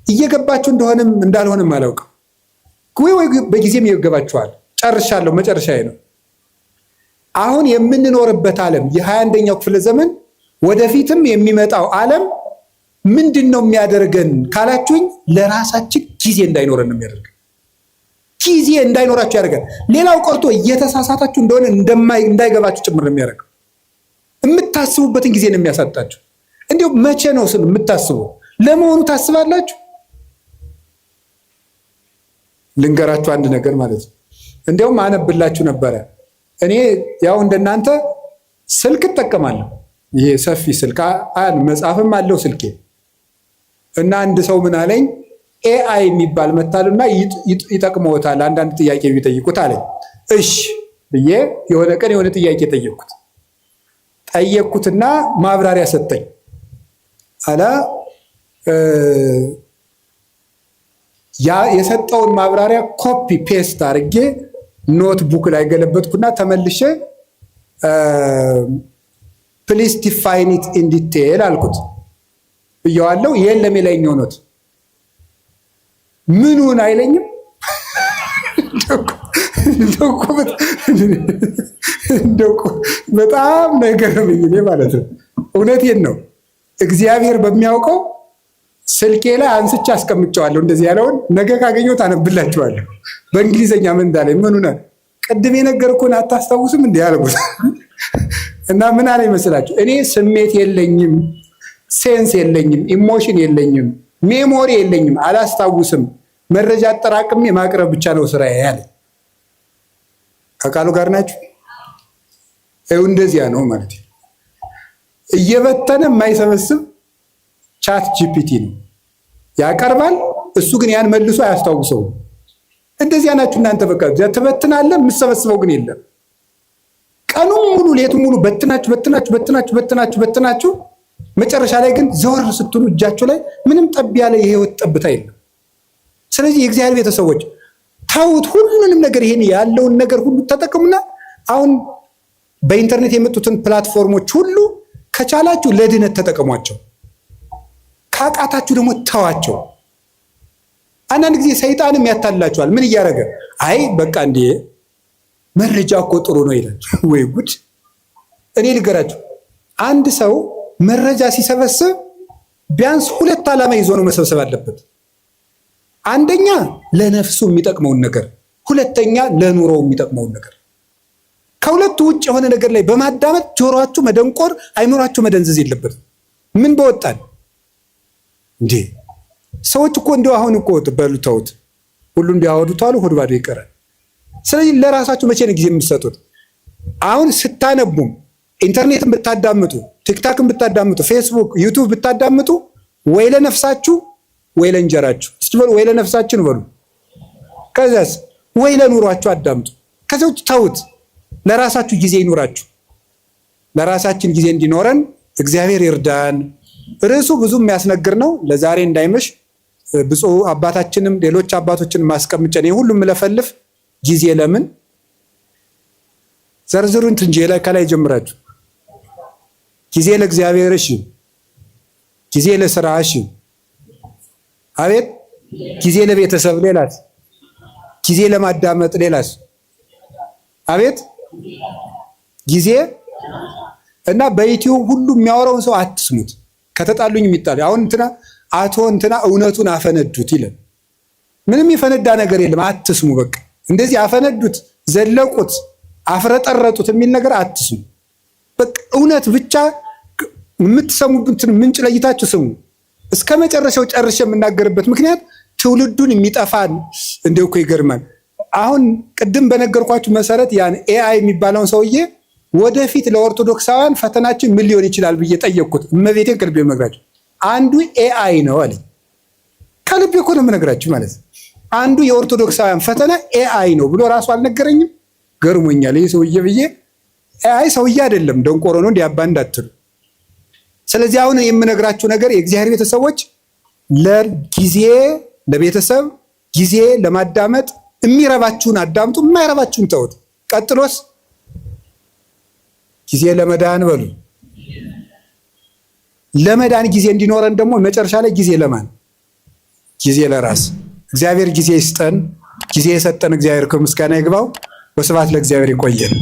እየገባችሁ እንደሆነም እንዳልሆነም አላውቅም። ወይ በጊዜም ይገባችኋል። ጨርሻለሁ፣ መጨረሻዬ ነው። አሁን የምንኖርበት ዓለም የ21ኛው ክፍለ ዘመን ወደፊትም የሚመጣው ዓለም ምንድን ነው የሚያደርገን ካላችሁኝ፣ ለራሳችን ጊዜ እንዳይኖረን ነው የሚያደርገን። ጊዜ እንዳይኖራችሁ ያደርጋል። ሌላው ቀርቶ እየተሳሳታችሁ እንደሆነ እንዳይገባችሁ ጭምር ነው የሚያደርገው። የምታስቡበትን ጊዜ ነው የሚያሳጣችሁ። እንዲሁ መቼ ነው ስል የምታስቡ ለመሆኑ ታስባላችሁ? ልንገራችሁ አንድ ነገር ማለት ነው። እንዲያውም አነብላችሁ ነበረ። እኔ ያው እንደናንተ ስልክ እጠቀማለሁ። ይሄ ሰፊ ስልክ መጽሐፍም አለው ስልኬ። እና አንድ ሰው ምን አለኝ፣ ኤአይ የሚባል መታልና ይጠቅመዎታል አንዳንድ ጥያቄ ቢጠይቁት አለኝ። እሺ ብዬ የሆነ ቀን የሆነ ጥያቄ ጠየቅኩትና ማብራሪያ ሰጠኝ። አላ ያ የሰጠውን ማብራሪያ ኮፒ ፔስት አድርጌ ኖትቡክ ላይ ገለበጥኩና ተመልሼ ፕሊስ ዲፋይን ኢት ኢን ዲቴል አልኩት ብየዋለሁ። የለም የላይኛው ኖት ምኑን አይለኝም። በጣም ነገረምኝ ማለት ነው። እውነቴን ነው። እግዚአብሔር በሚያውቀው ስልኬ ላይ አንስቼ አስቀምጨዋለሁ። እንደዚህ ያለውን ነገ ካገኘሁት አነብላችኋለሁ። በእንግሊዘኛ ምን እንዳለኝ ምኑን ቅድም የነገርኩህን አታስታውስም እንዲህ ያልኩት እና ምን አለ ይመስላችሁ? እኔ ስሜት የለኝም፣ ሴንስ የለኝም፣ ኢሞሽን የለኝም፣ ሜሞሪ የለኝም፣ አላስታውስም፣ መረጃ አጠራቅሜ ማቅረብ ብቻ ነው ስራዬ ያለ። ከቃሉ ጋር ናችሁ? ይኸው እንደዚያ ነው ማለት ነው። እየበተነ የማይሰበስብ ቻት ጂፒቲ ነው ያቀርባል። እሱ ግን ያን መልሶ አያስታውሰውም። እንደዚያ ናችሁ እናንተ። በቃ ትበትናለህ፣ የምትሰበስበው ግን የለም። ቀኑን ሙሉ ሌቱን ሙሉ በትናችሁ መጨረሻ ላይ ግን ዘወር ስትሉ እጃችሁ ላይ ምንም ጠብ ያለ የህይወት ጠብታ የለም። ስለዚህ የእግዚአብሔር ቤተሰቦች ታውት ሁሉንም ነገር ይሄን ያለውን ነገር ሁሉ ተጠቅሙና አሁን በኢንተርኔት የመጡትን ፕላትፎርሞች ሁሉ ከቻላችሁ ለድነት ተጠቀሟቸው፣ ካቃታችሁ ደግሞ ተዋቸው። አንዳንድ ጊዜ ሰይጣንም ያታልላችኋል። ምን እያደረገ አይ በቃ እንዴ መረጃ እኮ ጥሩ ነው ይላል። ወይ ጉድ! እኔ ልገራችሁ፣ አንድ ሰው መረጃ ሲሰበስብ ቢያንስ ሁለት ዓላማ ይዞ ነው መሰብሰብ አለበት። አንደኛ ለነፍሱ የሚጠቅመውን ነገር፣ ሁለተኛ ለኑሮው የሚጠቅመውን ነገር። ከሁለቱ ውጭ የሆነ ነገር ላይ በማዳመጥ ጆሮአችሁ መደንቆር፣ አይምሯችሁ መደንዘዝ የለበትም። ምን በወጣን እንዴ! ሰዎች እኮ እንደው አሁን እኮ በሉ ተውት፣ ሁሉ እንዲያወዱት አሉ፣ ሆድ ባዶ ይቀራል። ስለዚህ ለራሳችሁ መቼ ነው ጊዜ የምትሰጡት? አሁን ስታነቡም ኢንተርኔትን ብታዳምጡ፣ ቲክታክን ብታዳምጡ፣ ፌስቡክ፣ ዩቱብ ብታዳምጡ ወይ ለነፍሳችሁ ወይ ለእንጀራችሁ። እስቲ በሉ ወይ ለነፍሳችን በሉ። ከዛስ ወይ ለኑሯችሁ አዳምጡ። ከዛ ውጭ ተውት። ለራሳችሁ ጊዜ ይኑራችሁ። ለራሳችን ጊዜ እንዲኖረን እግዚአብሔር ይርዳን። ርዕሱ ብዙ የሚያስነግር ነው። ለዛሬ እንዳይመሽ ብፁዕ አባታችንም ሌሎች አባቶችን ማስቀምጨን ሁሉም ለፈልፍ ጊዜ ለምን ዘርዝሩን እንጂ ላይ ከላይ ጀምራችሁ ጊዜ ለእግዚአብሔር፣ እሺ፣ ጊዜ ለስራ፣ እሺ፣ አቤት፣ ጊዜ ለቤተሰብ፣ ሌላስ፣ ጊዜ ለማዳመጥ፣ ሌላስ፣ አቤት፣ ጊዜ እና በዩቲዩብ ሁሉ የሚያወራውን ሰው አትስሙት። ከተጣሉኝ የሚጣል አሁን እንትና አቶ እንትና እውነቱን አፈነዱት ይላል። ምንም የፈነዳ ነገር የለም። አትስሙ። በቃ እንደዚህ አፈነዱት፣ ዘለቁት፣ አፍረጠረጡት የሚል ነገር አትስሙ። በቃ እውነት ብቻ የምትሰሙበትን ምንጭ ለይታችሁ ስሙ። እስከ መጨረሻው ጨርሼ የምናገርበት ምክንያት ትውልዱን የሚጠፋን እንደው እኮ ይገርማል። አሁን ቅድም በነገርኳችሁ መሰረት ያን ኤአይ የሚባለውን ሰውዬ ወደፊት ለኦርቶዶክሳውያን ፈተናችን ምን ሊሆን ይችላል ብዬ ጠየቅኩት። እመቤቴን ከልቤ የምነግራችሁ አንዱ ኤአይ ነው አለኝ። ከልቤ እኮ ነው የምነግራችሁ ማለት ነው። አንዱ የኦርቶዶክሳውያን ፈተና ኤአይ ነው ብሎ ራሱ አልነገረኝም። ገርሞኛል ይህ ሰውዬ ብዬ። ኤአይ ሰውዬ አይደለም፣ ደንቆሮ ነው እንዲያባ እንዳትሉ። ስለዚህ አሁን የምነግራችሁ ነገር የእግዚአብሔር ቤተሰቦች ለጊዜ ለቤተሰብ ጊዜ ለማዳመጥ የሚረባችሁን አዳምጡ፣ የማይረባችሁን ተውት። ቀጥሎስ ጊዜ ለመዳን በሉ። ለመዳን ጊዜ እንዲኖረን ደግሞ መጨረሻ ላይ ጊዜ ለማን? ጊዜ ለራስ። እግዚአብሔር ጊዜ ይስጠን። ጊዜ የሰጠን እግዚአብሔር ከምስጋና ይግባው። ወስብሐት ለእግዚአብሔር። ይቆየን።